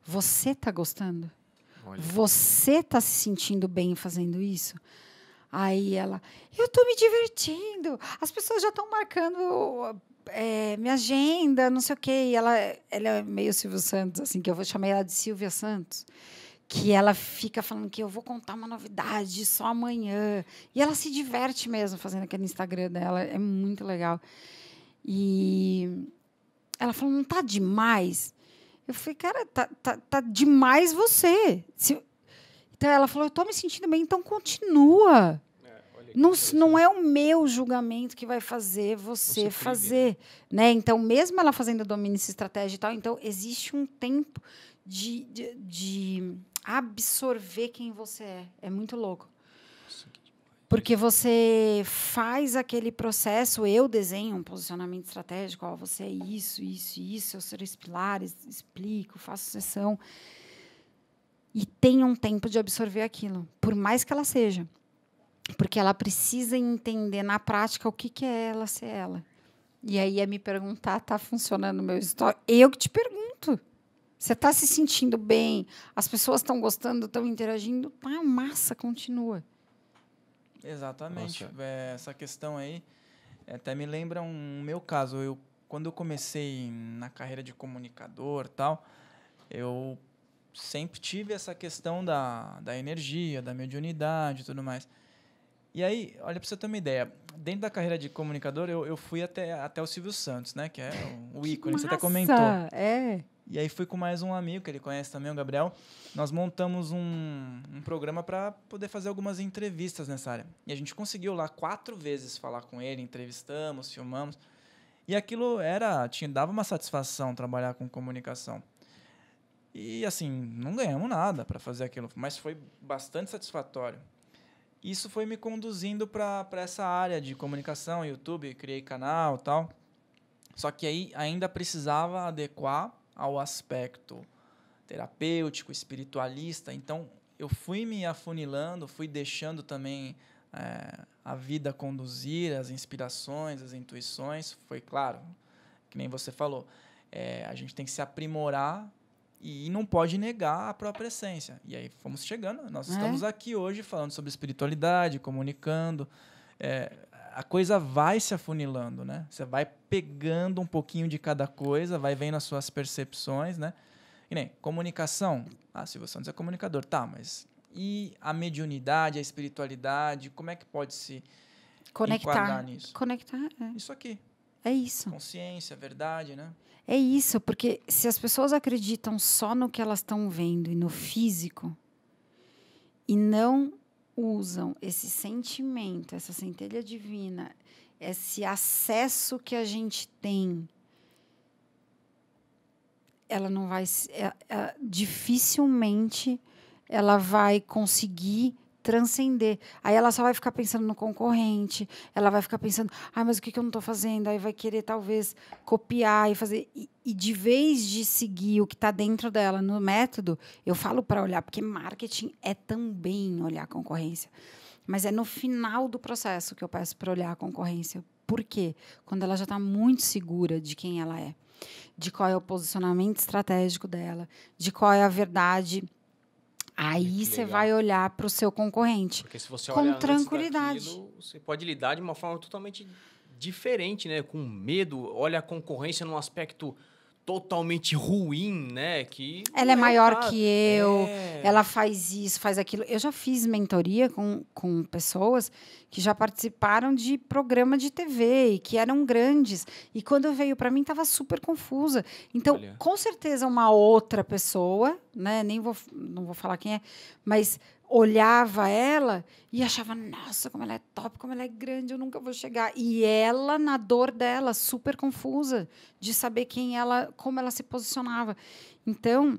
você está gostando? Olha. Você está se sentindo bem fazendo isso? Aí ela, eu estou me divertindo, as pessoas já estão marcando minha agenda, não sei o quê. E ela é meio Silvio Santos, assim, que eu vou chamar ela de Silvia Santos, que ela fica falando que eu vou contar uma novidade só amanhã. E ela se diverte mesmo fazendo aquele Instagram dela, é muito legal. E ela falou, não está demais? Eu falei, cara, tá demais você. Então, ela falou, eu estou me sentindo bem, então continua. Não é o meu julgamento que vai fazer você fazer. Né? Então, mesmo ela fazendo domínio de estratégia e tal, então, existe um tempo de absorver quem você é. É muito louco. Porque você faz aquele processo, eu desenho um posicionamento estratégico, você é isso, seus 3 pilares, explico, faço sessão. E tem um tempo de absorver aquilo, por mais que ela seja. Porque ela precisa entender na prática o que é ela ser ela. E aí é me perguntar, está funcionando o meu story? Eu que te pergunto. Você está se sentindo bem? As pessoas estão gostando, estão interagindo? Tá massa, continua. Exatamente. Essa questão aí até me lembra um meu caso. Quando eu comecei na carreira de comunicador e tal, eu sempre tive essa questão da energia, da mediunidade e tudo mais. E aí, olha, para você ter uma ideia, dentro da carreira de comunicador, eu fui até o Silvio Santos, né? Que é o ícone, você até comentou. E aí fui com mais um amigo, que ele conhece também, o Gabriel. Nós montamos um programa para poder fazer algumas entrevistas nessa área. E a gente conseguiu lá 4 vezes falar com ele, entrevistamos, filmamos. E aquilo dava uma satisfação trabalhar com comunicação. E assim, não ganhamos nada para fazer aquilo, mas foi bastante satisfatório. Isso foi me conduzindo para essa área de comunicação, YouTube, criei canal e tal. Só que aí ainda precisava adequar ao aspecto terapêutico, espiritualista. Então, eu fui me afunilando, fui deixando também a vida conduzir, as inspirações, as intuições. Foi claro, que nem você falou, a gente tem que se aprimorar e não pode negar a própria essência. E aí fomos chegando. Nós estamos aqui hoje falando sobre espiritualidade, comunicando. A coisa vai se afunilando, né? Você vai pegando um pouquinho de cada coisa, vai vendo as suas percepções, né? E nem comunicação. Silvio Santos é comunicador. Tá, mas e a mediunidade, a espiritualidade, como é que pode se enquadrar nisso? Conectar. Isso aqui. É isso. Consciência, verdade, né? É isso, porque se as pessoas acreditam só no que elas estão vendo e no físico e não usam esse sentimento, essa centelha divina, esse acesso que a gente tem, ela não vai, dificilmente ela vai conseguir transcender. Aí ela só vai ficar pensando no concorrente, ela vai ficar pensando, mas o que eu não estou fazendo? Aí vai querer, talvez, copiar e fazer. E de vez de seguir o que está dentro dela no método, eu falo para olhar, porque marketing é também olhar a concorrência. Mas é no final do processo que eu peço para olhar a concorrência. Por quê? Quando ela já está muito segura de quem ela é, de qual é o posicionamento estratégico dela, de qual é a verdade. Aí você vai olhar para o seu concorrente. Porque se você com olha tranquilidade. Daquilo, você pode lidar de uma forma totalmente diferente, né? Com medo, olha a concorrência num aspecto totalmente ruim, né? Que ela é maior que eu, ela faz isso, faz aquilo. Eu já fiz mentoria com pessoas que já participaram de programa de TV e que eram grandes. E quando veio para mim, estava super confusa. Então, com certeza, uma outra pessoa, né? Não vou falar quem é, mas olhava ela e achava, nossa, como ela é top, como ela é grande, eu nunca vou chegar. E ela, na dor dela, super confusa de saber como ela se posicionava. Então,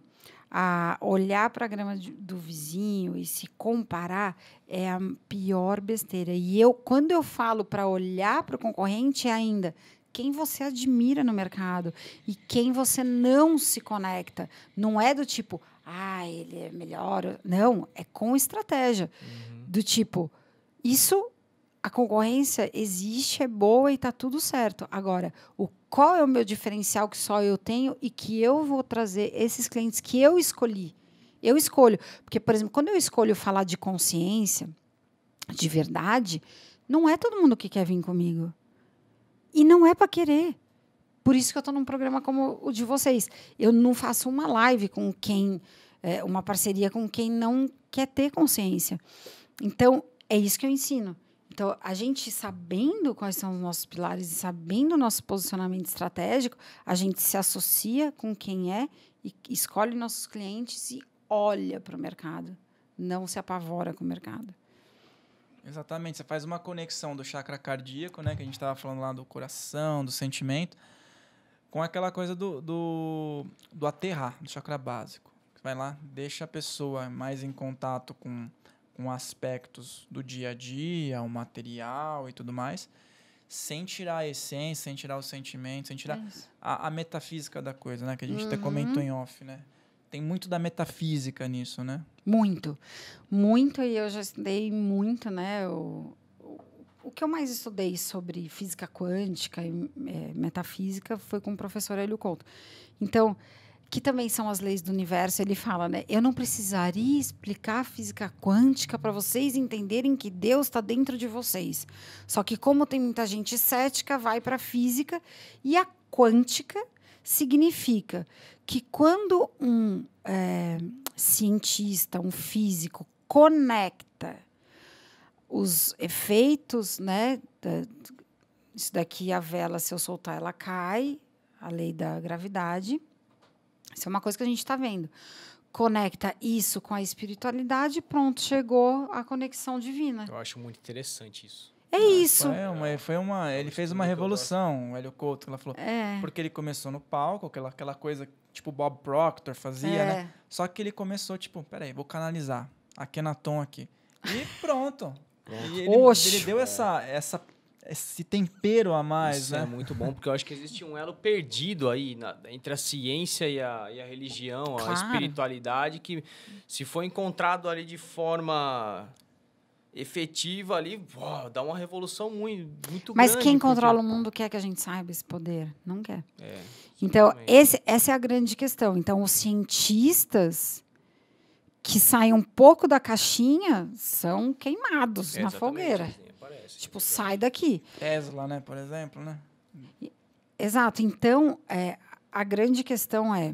olhar para a grama do vizinho e se comparar é a pior besteira. E quando eu falo para olhar para o concorrente, é ainda quem você admira no mercado e quem você não se conecta. Não é do tipo, ele é melhor. Não, é com estratégia. Do tipo, a concorrência existe, é boa e está tudo certo. Agora, qual é o meu diferencial que só eu tenho e que eu vou trazer esses clientes que eu escolhi? Eu escolho. Porque, por exemplo, quando eu escolho falar de consciência, de verdade, não é todo mundo que quer vir comigo. E não é para querer. Por isso que eu estou num programa como o de vocês. Eu não faço uma live com quem... uma parceria com quem não quer ter consciência. Então, é isso que eu ensino. Então, a gente sabendo quais são os nossos pilares e sabendo o nosso posicionamento estratégico, a gente se associa com quem é e escolhe nossos clientes e olha para o mercado. Não se apavora com o mercado. Exatamente. Você faz uma conexão do chakra cardíaco, né, que a gente estava falando lá do coração, do sentimento, com aquela coisa do aterrar, do chakra básico. Você vai lá, deixa a pessoa mais em contato com aspectos do dia a dia, o material e tudo mais, sem tirar a essência, sem tirar o sentimento, sem tirar a metafísica da coisa, né? Que a gente até comentou em off, né? Tem muito da metafísica nisso, né? Muito. Muito, e eu já estudei muito, né? O que eu mais estudei sobre física quântica e metafísica foi com o professor Hélio Couto. Então, que também são as leis do universo, ele fala, né? Eu não precisaria explicar a física quântica para vocês entenderem que Deus está dentro de vocês. Só que como tem muita gente cética, vai para a física, e a quântica significa que quando um cientista, um físico, conecta os efeitos, né? Isso daqui, a vela, se eu soltar, ela cai, a lei da gravidade. Isso é uma coisa que a gente está vendo. Conecta isso com a espiritualidade, pronto, chegou a conexão divina. Eu acho muito interessante isso. É isso. Ele fez uma revolução, o Hélio Couto, ela falou. É. Porque ele começou no palco, aquela coisa tipo Bob Proctor fazia, né? Só que ele começou, tipo, peraí, vou canalizar. Akhenaton aqui. E pronto. E ele deu esse tempero a mais, isso, né? É muito bom, porque eu acho que existe um elo perdido aí entre a ciência e a religião, claro. A espiritualidade, que se for encontrado ali de forma efetiva ali, dá uma revolução muito Mas grande. Mas quem controla o mundo quer que a gente saiba esse poder? Não quer. Então, essa é a grande questão. Então, os cientistas que saem um pouco da caixinha são queimados na fogueira. Tipo, sai daqui. Tesla, né, por exemplo, né? Exato. Então, a grande questão é,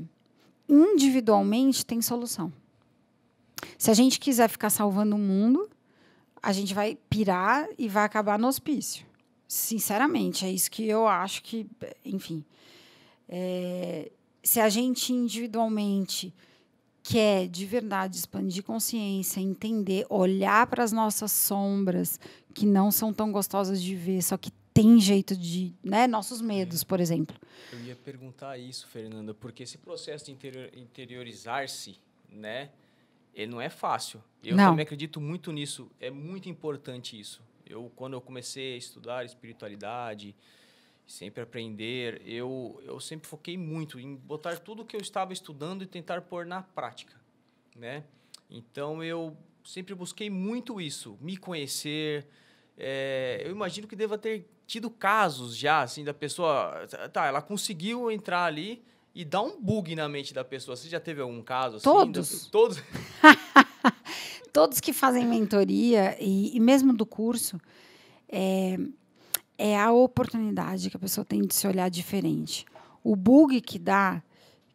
individualmente tem solução. Se a gente quiser ficar salvando o mundo, a gente vai pirar e vai acabar no hospício. Sinceramente, é isso que eu acho que, enfim. Se a gente individualmente quer de verdade expandir consciência, entender, olhar para as nossas sombras, que não são tão gostosas de ver, só que tem jeito de... né? Nossos medos, por exemplo. Eu ia perguntar isso, Fernanda, porque esse processo de interiorizar-se, né, ele não é fácil. Eu também acredito muito nisso. É muito importante isso. Quando eu comecei a estudar espiritualidade, sempre aprender, eu sempre foquei muito em botar tudo o que eu estava estudando e tentar pôr na prática, né? Então, eu sempre busquei muito isso, me conhecer. Eu imagino que deva ter tido casos já, assim, da pessoa... ela conseguiu entrar ali e dar um bug na mente da pessoa. Você já teve algum caso assim? Todos. Todos? Todos que fazem mentoria e mesmo do curso... É a oportunidade que a pessoa tem de se olhar diferente. O bug que dá,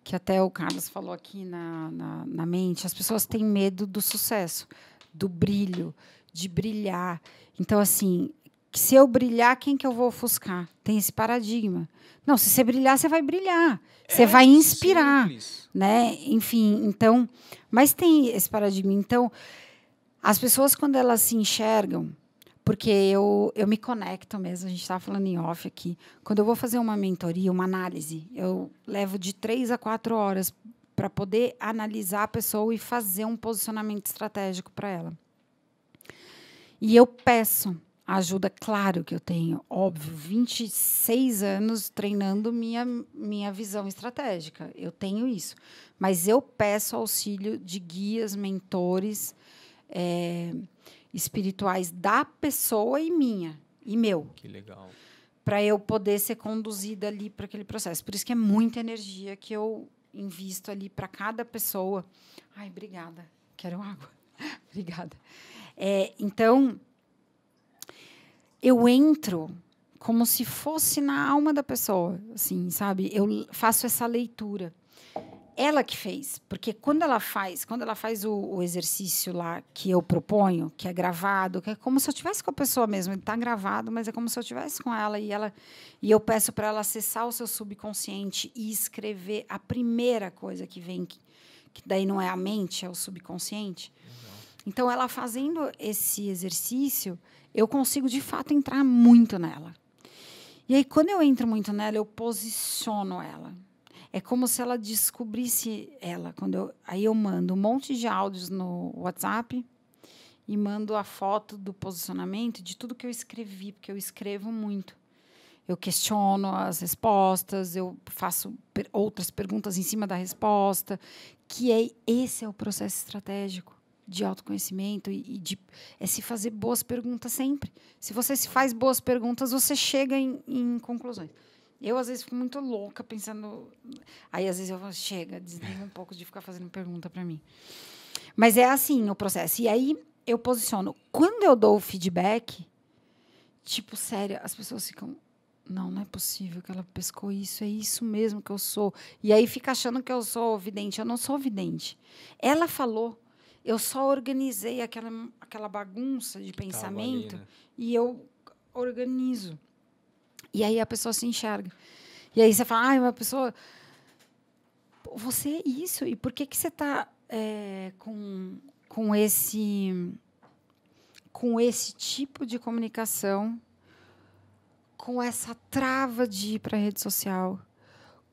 que até o Carlos falou aqui na mente, as pessoas têm medo do sucesso, do brilho, de brilhar. Então, assim, se eu brilhar, quem que eu vou ofuscar? Tem esse paradigma. Não, se você brilhar, você vai brilhar. Você vai inspirar. Simples. Né? Enfim, então... Mas tem esse paradigma. Então, as pessoas, quando elas se enxergam... Porque eu me conecto mesmo, a gente estava falando em off aqui. Quando eu vou fazer uma mentoria, uma análise, eu levo de 3 a 4 horas para poder analisar a pessoa e fazer um posicionamento estratégico para ela. E eu peço ajuda, claro que eu tenho, óbvio, 26 anos treinando minha visão estratégica. Eu tenho isso. Mas eu peço auxílio de guias, mentores espirituais da pessoa e minha, e meu. Que legal. Para eu poder ser conduzida ali para aquele processo. Por isso que é muita energia que eu invisto ali para cada pessoa. Ai, obrigada. Quero água. Obrigada. Então, eu entro como se fosse na alma da pessoa, assim, sabe? Eu faço essa leitura. Ela que fez, porque quando ela faz o exercício lá que eu proponho, que é gravado, que é como se eu estivesse com a pessoa mesmo, ele está gravado, mas é como se eu estivesse com ela e eu peço para ela acessar o seu subconsciente e escrever a primeira coisa que vem, que daí não é a mente, é o subconsciente. Então, ela fazendo esse exercício, eu consigo, de fato, entrar muito nela. E aí, quando eu entro muito nela, eu posiciono ela. É como se ela descobrisse ela. Aí eu mando um monte de áudios no WhatsApp e mando a foto do posicionamento de tudo que eu escrevi, porque eu escrevo muito. Eu questiono as respostas, eu faço outras perguntas em cima da resposta, esse é o processo estratégico de autoconhecimento é se fazer boas perguntas sempre. Se você se faz boas perguntas, você chega em conclusões. Eu, às vezes, fico muito louca pensando... Aí, às vezes, eu falo, chega, desliga um pouco de ficar fazendo pergunta para mim. Mas é assim o processo. E aí, eu posiciono. Quando eu dou o feedback, tipo, sério, as pessoas ficam... Não é possível que ela pescou isso, é isso mesmo que eu sou. E aí, fica achando que eu sou vidente. Eu não sou vidente. Ela falou... Eu só organizei aquela bagunça de pensamento ali, né? E eu organizo. E aí a pessoa se enxerga. E aí você fala, uma pessoa... Você é isso. E por que você está com esse tipo de comunicação, com essa trava de ir para a rede social,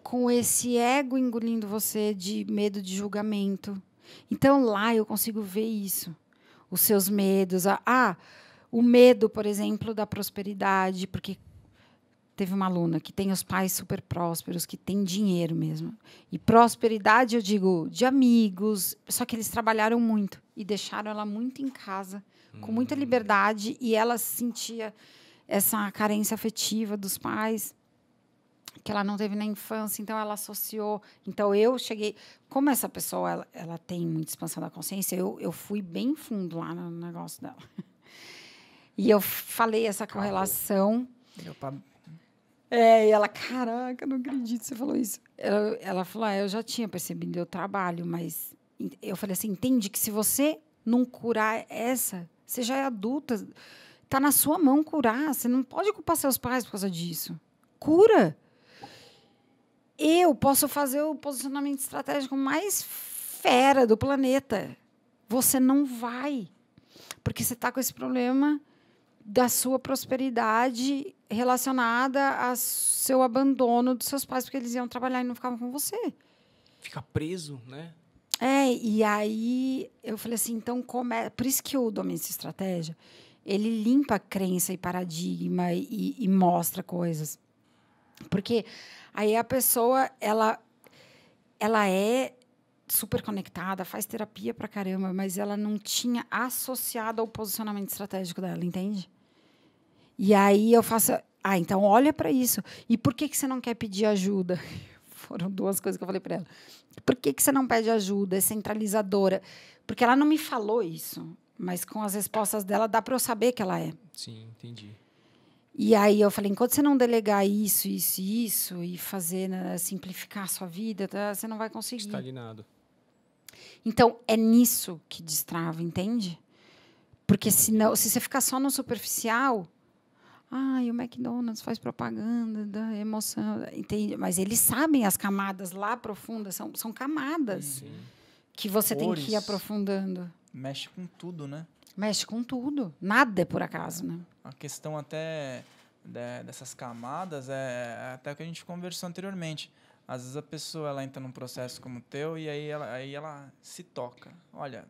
com esse ego engolindo você de medo de julgamento? Então, lá eu consigo ver isso. Os seus medos. O medo, por exemplo, da prosperidade, porque teve uma aluna que tem os pais super prósperos, que tem dinheiro mesmo. E prosperidade, eu digo, de amigos, só que eles trabalharam muito e deixaram ela muito em casa, com muita liberdade, e ela sentia essa carência afetiva dos pais, que ela não teve na infância, então ela associou. Então, eu cheguei... Como essa pessoa ela tem muita expansão da consciência, eu fui bem fundo lá no negócio dela. E eu falei essa correlação. E ela, caraca, não acredito que você falou isso. Ela falou, eu já tinha percebido, eu trabalho, mas... Eu falei assim, entende que se você não curar você já é adulta, está na sua mão curar, você não pode culpar seus pais por causa disso. Cura! Eu posso fazer o posicionamento estratégico mais fera do planeta. Você não vai. Porque você está com esse problema da sua prosperidade relacionada ao seu abandono dos seus pais, porque eles iam trabalhar e não ficavam com você. Fica preso, né? E aí eu falei assim, então por isso que o Domínio de Estratégia, ele limpa a crença e paradigma e mostra coisas. Porque aí a pessoa, ela é super conectada, faz terapia pra caramba, mas ela não tinha associado ao posicionamento estratégico dela, entende? E aí eu faço... então olha para isso. E por que você não quer pedir ajuda? Foram duas coisas que eu falei para ela. Por que você não pede ajuda? É centralizadora. Porque ela não me falou isso, mas com as respostas dela dá para eu saber que ela é. Sim, entendi. E aí eu falei, enquanto você não delegar isso e fazer, né, simplificar a sua vida, você não vai conseguir. Estagnado. Então, é nisso que destrava, entende? Porque se você ficar só no superficial, o McDonald's faz propaganda da emoção, entende? Mas eles sabem as camadas lá profundas, são camadas que você tem que ir aprofundando. Mexe com tudo, né? Mexe com tudo. Nada é por acaso, né? A questão até dessas camadas é até o que a gente conversou anteriormente. Às vezes a pessoa ela entra num processo como o teu e aí ela se toca. Olha,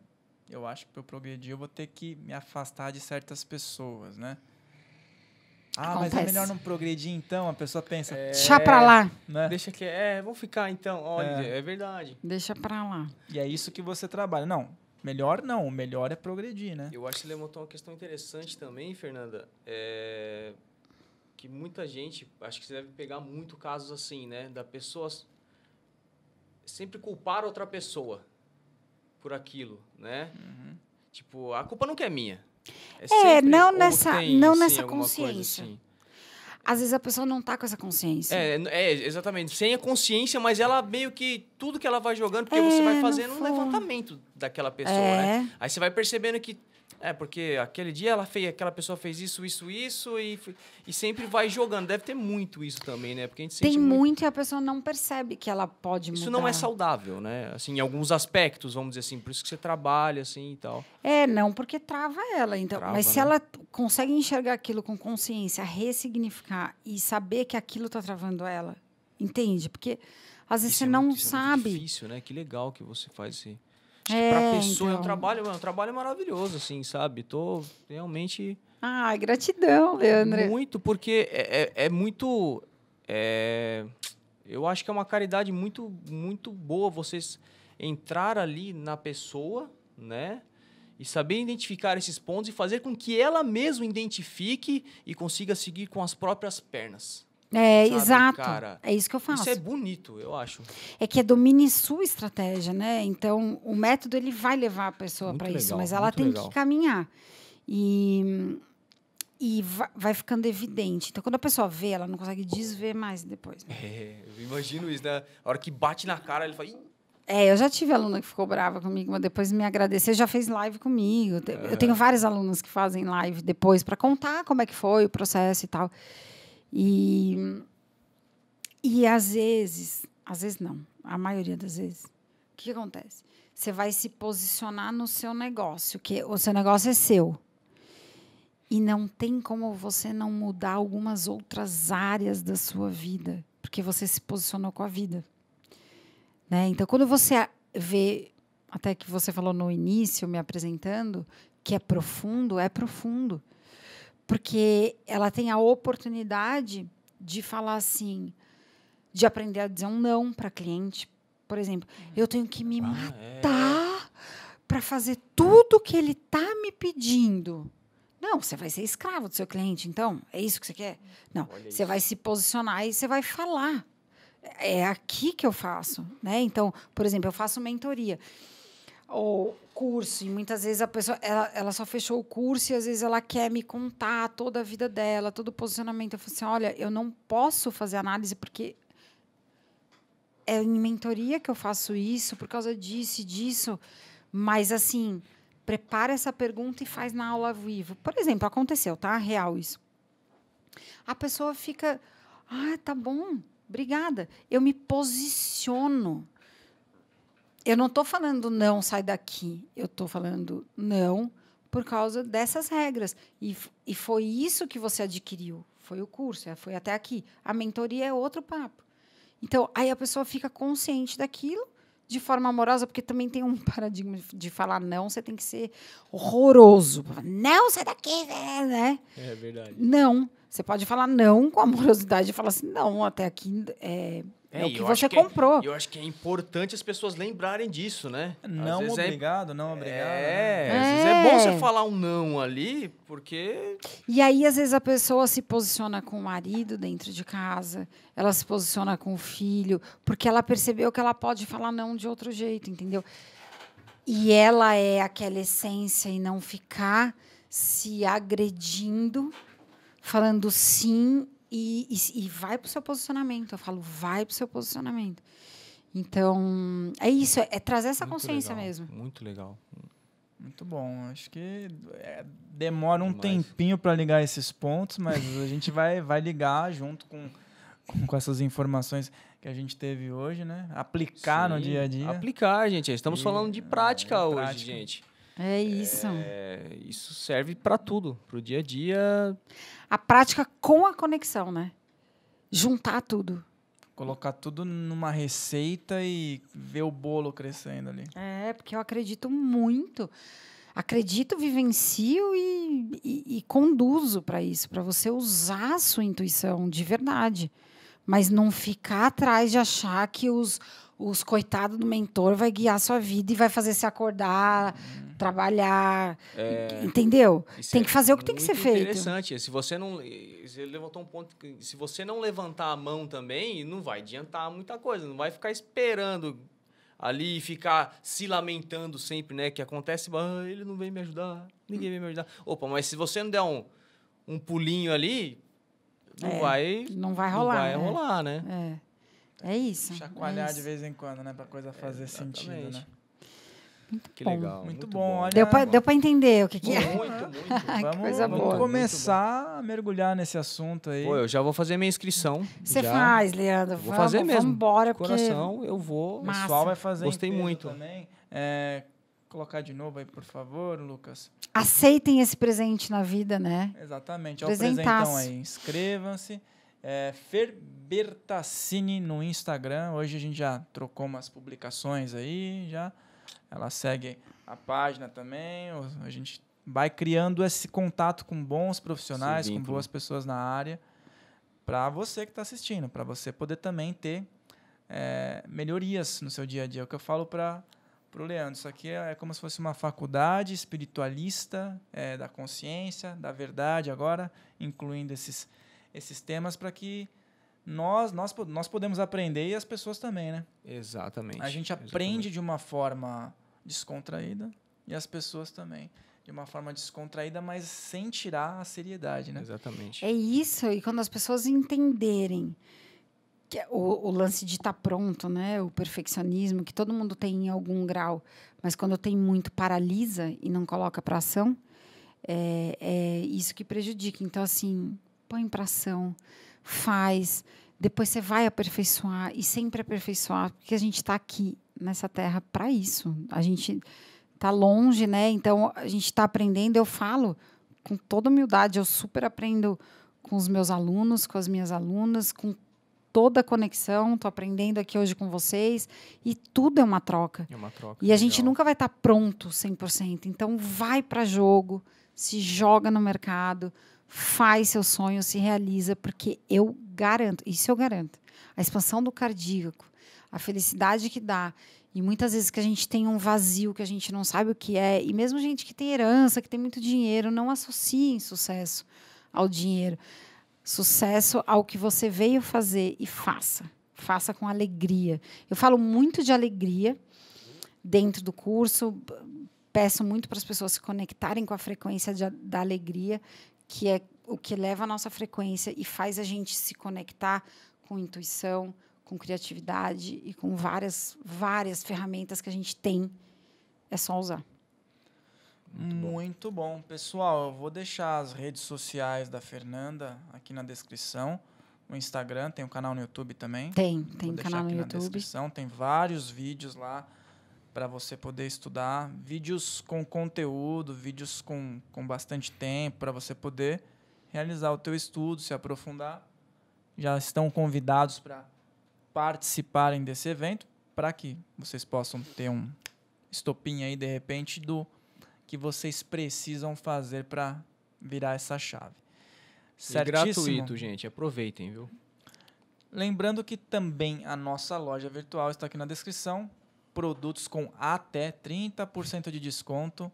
eu acho que para eu progredir eu vou ter que me afastar de certas pessoas, né? Mas é melhor não progredir então, a pessoa pensa. Deixa pra lá. Né? Deixa que vamos ficar então. Olha, é verdade. Deixa pra lá. E é isso que você trabalha. Não, melhor não. O melhor é progredir, né? Eu acho que você levantou uma questão interessante também, Fernanda. Que muita gente, acho que você deve pegar muito casos assim, né? Da pessoa sempre culpar outra pessoa por aquilo, né? Uhum. Tipo, a culpa nunca é minha. Não ou nessa, tem, não assim, nessa alguma coisa consciência. assim. Às vezes a pessoa não tá com essa consciência. Exatamente. Sem a consciência, mas ela meio que tudo que ela vai jogando, porque você vai fazendo um levantamento daquela pessoa, né? Aí você vai percebendo que porque aquele dia aquela pessoa fez isso, e sempre vai jogando. Deve ter muito isso também, né? Porque a gente Tem sente muito e a pessoa não percebe que ela pode mudar. Isso não é saudável, né? Assim, em alguns aspectos, vamos dizer assim. Por isso que você trabalha, assim, e tal. Não, porque trava ela. Então, mas se ela consegue enxergar aquilo com consciência, ressignificar e saber que aquilo está travando ela, entende? Porque às vezes você não sabe. É muito difícil, né? Que legal que você faz assim. Acho que pra pessoa então... é um trabalho maravilhoso, assim, sabe? Tô realmente... Gratidão, Leandro. Muito, porque é muito... eu acho que é uma caridade muito, muito boa vocês entrar ali na pessoa, né? E saber identificar esses pontos e fazer com que ela mesma identifique e consiga seguir com as próprias pernas. Sabe, exato. Cara? É isso que eu faço. Isso é bonito, eu acho. É que domine sua estratégia, né? Então, o método ele vai levar a pessoa para isso, mas ela tem que caminhar. E vai ficando evidente. Então, quando a pessoa vê, ela não consegue desver mais depois. Né? Eu imagino isso, né? A hora que bate na cara, ele fala... eu já tive aluna que ficou brava comigo, mas depois me agradeceu, já fez live comigo. Eu tenho várias alunas que fazem live depois para contar como é que foi o processo e tal. E às vezes não, a maioria das vezes, o que acontece? Você vai se posicionar no seu negócio, que o seu negócio é seu. E não tem como você não mudar algumas outras áreas da sua vida, porque você se posicionou com a vida. Né? Então, quando você vê, até que você falou no início, me apresentando, que é profundo. Porque ela tem a oportunidade de falar assim, de aprender a dizer um não para cliente. Por exemplo, eu tenho que me matar para fazer tudo que ele está me pedindo. Não, você vai ser escravo do seu cliente, então? É isso que você quer? Não, você vai se posicionar e você vai falar. É aqui que eu faço. Né? Então, por exemplo, eu faço mentoria. Ou curso, e muitas vezes a pessoa ela só fechou o curso e às vezes ela quer me contar toda a vida dela, todo o posicionamento. Eu falo assim, olha, eu não posso fazer análise porque é em mentoria que eu faço isso, por causa disso e disso, mas assim, prepara essa pergunta e faz na aula ao vivo. Por exemplo, aconteceu, tá? Real isso. A pessoa fica, tá bom, obrigada. Eu me posiciono. Eu não estou falando não, sai daqui. Eu estou falando não por causa dessas regras. E foi isso que você adquiriu. Foi o curso, foi até aqui. A mentoria é outro papo. Então, aí a pessoa fica consciente daquilo de forma amorosa, porque também tem um paradigma de falar não, você tem que ser horroroso. Não, sai daqui, né? É verdade. Não. Você pode falar não com amorosidade e falar assim, não, até aqui é o que você comprou. Eu acho que é importante as pessoas lembrarem disso, né? Não obrigado, não obrigado. Às vezes é bom você falar um não ali, porque... E aí, às vezes, a pessoa se posiciona com o marido dentro de casa, ela se posiciona com o filho, porque ela percebeu que ela pode falar não de outro jeito, entendeu? E ela é aquela essência e não ficar se agredindo, falando sim e vai para o seu posicionamento. Eu falo, vai para o seu posicionamento. Então, é isso, é trazer essa consciência mesmo. Muito legal. Muito bom. Acho que demora um tempinho para ligar esses pontos, mas a gente vai ligar junto com essas informações que a gente teve hoje, né? Aplicar no dia a dia. Aplicar, gente. Estamos falando de prática hoje, gente. É isso. Isso serve para tudo, para o dia a dia. A prática com a conexão, né? Juntar tudo. Colocar tudo numa receita e ver o bolo crescendo ali. Porque eu acredito muito. acredito, vivencio e conduzo para isso, para você usar a sua intuição de verdade. Mas não ficar atrás de achar que os coitados do mentor vai guiar a sua vida e vai fazer você acordar, trabalhar. Entendeu? Tem que fazer o que tem que ser feito. Interessante. Se você não. Você levantou um ponto. Se você não levantar a mão também, não vai adiantar muita coisa. Não vai ficar esperando ali e ficar se lamentando sempre, né? Que acontece, ele não vem me ajudar, ninguém vem me ajudar. Opa, mas se você não der um pulinho ali, não vai rolar, né? É isso. Chacoalhar de vez em quando, né? Pra coisa fazer sentido, né? Que legal. Muito bom. Olha, deu pra entender o que é. Muito. Vamos começar a mergulhar nesse assunto aí. Pô, eu já vou fazer minha inscrição. Você faz, Leandro. Vou fazer mesmo. Vamos embora, coração, eu vou. O pessoal vai fazer. Gostei muito. Também. Colocar de novo aí, por favor, Lucas. Aceitem esse presente na vida, né? Exatamente. Olha o presentão aí. Inscrevam-se. Fer Bertassini no Instagram. Hoje a gente já trocou umas publicações aí, já. Ela segue a página também. A gente vai criando esse contato com bons profissionais, com boas pessoas na área, para você que está assistindo, para você poder também ter melhorias no seu dia a dia. É o que eu falo para o Leandro. Isso aqui é como se fosse uma faculdade espiritualista da consciência, da verdade agora, incluindo esses temas para que nós podemos aprender e as pessoas também, né? Exatamente. A gente aprende de uma forma descontraída e as pessoas também de uma forma descontraída, mas sem tirar a seriedade, né? Exatamente. É isso, e quando as pessoas entenderem que o lance de estar pronto, né? O perfeccionismo, que todo mundo tem em algum grau, mas quando tem muito paralisa e não coloca para ação, é isso que prejudica. Então, assim, põe para ação, faz, depois você vai aperfeiçoar e sempre aperfeiçoar, porque a gente está aqui nessa terra para isso. A gente está longe, né? Então, a gente está aprendendo. Eu falo com toda humildade, eu super aprendo com os meus alunos, com as minhas alunas, com toda a conexão. Estou aprendendo aqui hoje com vocês e tudo é uma troca. É uma troca. E a gente nunca vai estar pronto 100%. Então, vai para jogo, se joga no mercado, faz seu sonho, se realiza, porque eu garanto, isso eu garanto, a expansão do cardíaco, a felicidade que dá, e muitas vezes que a gente tem um vazio que a gente não sabe o que é, e mesmo gente que tem herança, que tem muito dinheiro, não associem sucesso ao dinheiro. Sucesso ao que você veio fazer e faça. Faça com alegria. Eu falo muito de alegria dentro do curso, peço muito para as pessoas se conectarem com a frequência da alegria, que é o que leva a nossa frequência e faz a gente se conectar com intuição, com criatividade e com várias ferramentas que a gente tem. É só usar. Muito bom. Pessoal, eu vou deixar as redes sociais da Fernanda aqui na descrição. O Instagram, tem um canal no YouTube também. Tem canal no YouTube. Na descrição, tem vários vídeos lá para você poder estudar. Vídeos com conteúdo, vídeos com bastante tempo, para você poder realizar o teu estudo, se aprofundar. Já estão convidados para participarem desse evento, para que vocês possam ter um estopim aí, de repente, do que vocês precisam fazer para virar essa chave. É gratuito, gente. Aproveitem, viu? Lembrando que também a nossa loja virtual está aqui na descrição. Produtos com até 30% de desconto.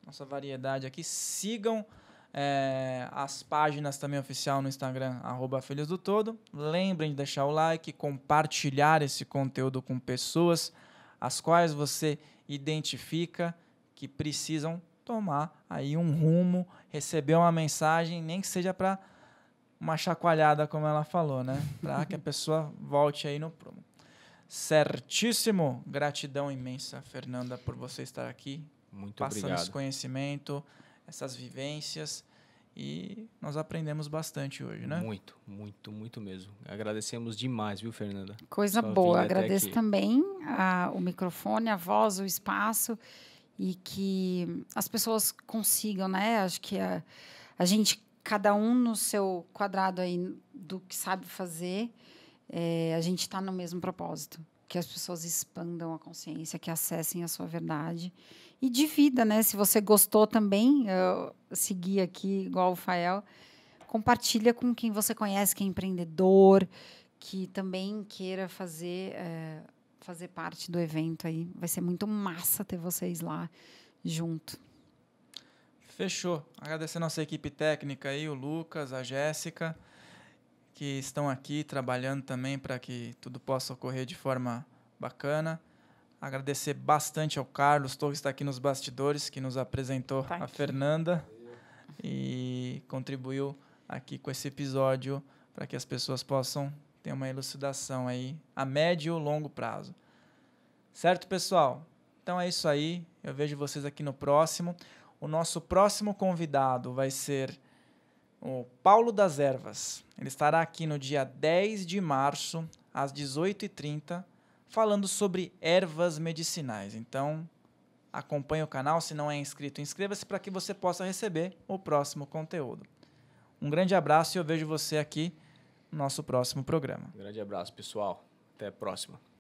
Nossa variedade aqui. Sigam as páginas também oficial no Instagram, @FilhosDoTodo. Lembrem de deixar o like, compartilhar esse conteúdo com pessoas as quais você identifica que precisam tomar aí um rumo, receber uma mensagem, nem que seja para uma chacoalhada, como ela falou, né? Para que a pessoa volte aí no prumo. Certíssimo. Gratidão imensa, Fernanda, por você estar aqui. Muito passando obrigado. Esse conhecimento, essas vivências, e nós aprendemos bastante hoje, né? Muito mesmo. Agradecemos demais, viu, Fernanda? Coisa boa. Agradeço também o microfone, a voz, o espaço, e que as pessoas consigam, né? Acho que a gente, cada um no seu quadrado aí do que sabe fazer, a gente está no mesmo propósito, que as pessoas expandam a consciência, que acessem a sua verdade E de vida, né? Se você gostou também, seguir aqui igual o Fael, compartilha com quem você conhece, que é empreendedor, que também queira fazer parte do evento aí. Vai ser muito massa ter vocês lá junto. Fechou. Agradecer a nossa equipe técnica aí, o Lucas, a Jéssica, que estão aqui trabalhando também para que tudo possa ocorrer de forma bacana. Agradecer bastante ao Carlos Torres, que está aqui nos bastidores, que nos apresentou a Fernanda e contribuiu aqui com esse episódio para que as pessoas possam ter uma elucidação aí a médio e longo prazo. Certo, pessoal? Então é isso aí. Eu vejo vocês aqui no próximo. O nosso próximo convidado vai ser o Paulo das Ervas. Ele estará aqui no dia 10 de março, às 18h30, falando sobre ervas medicinais. Então, acompanhe o canal. Se não é inscrito, inscreva-se para que você possa receber o próximo conteúdo. Um grande abraço e eu vejo você aqui no nosso próximo programa. Um grande abraço, pessoal. Até a próxima.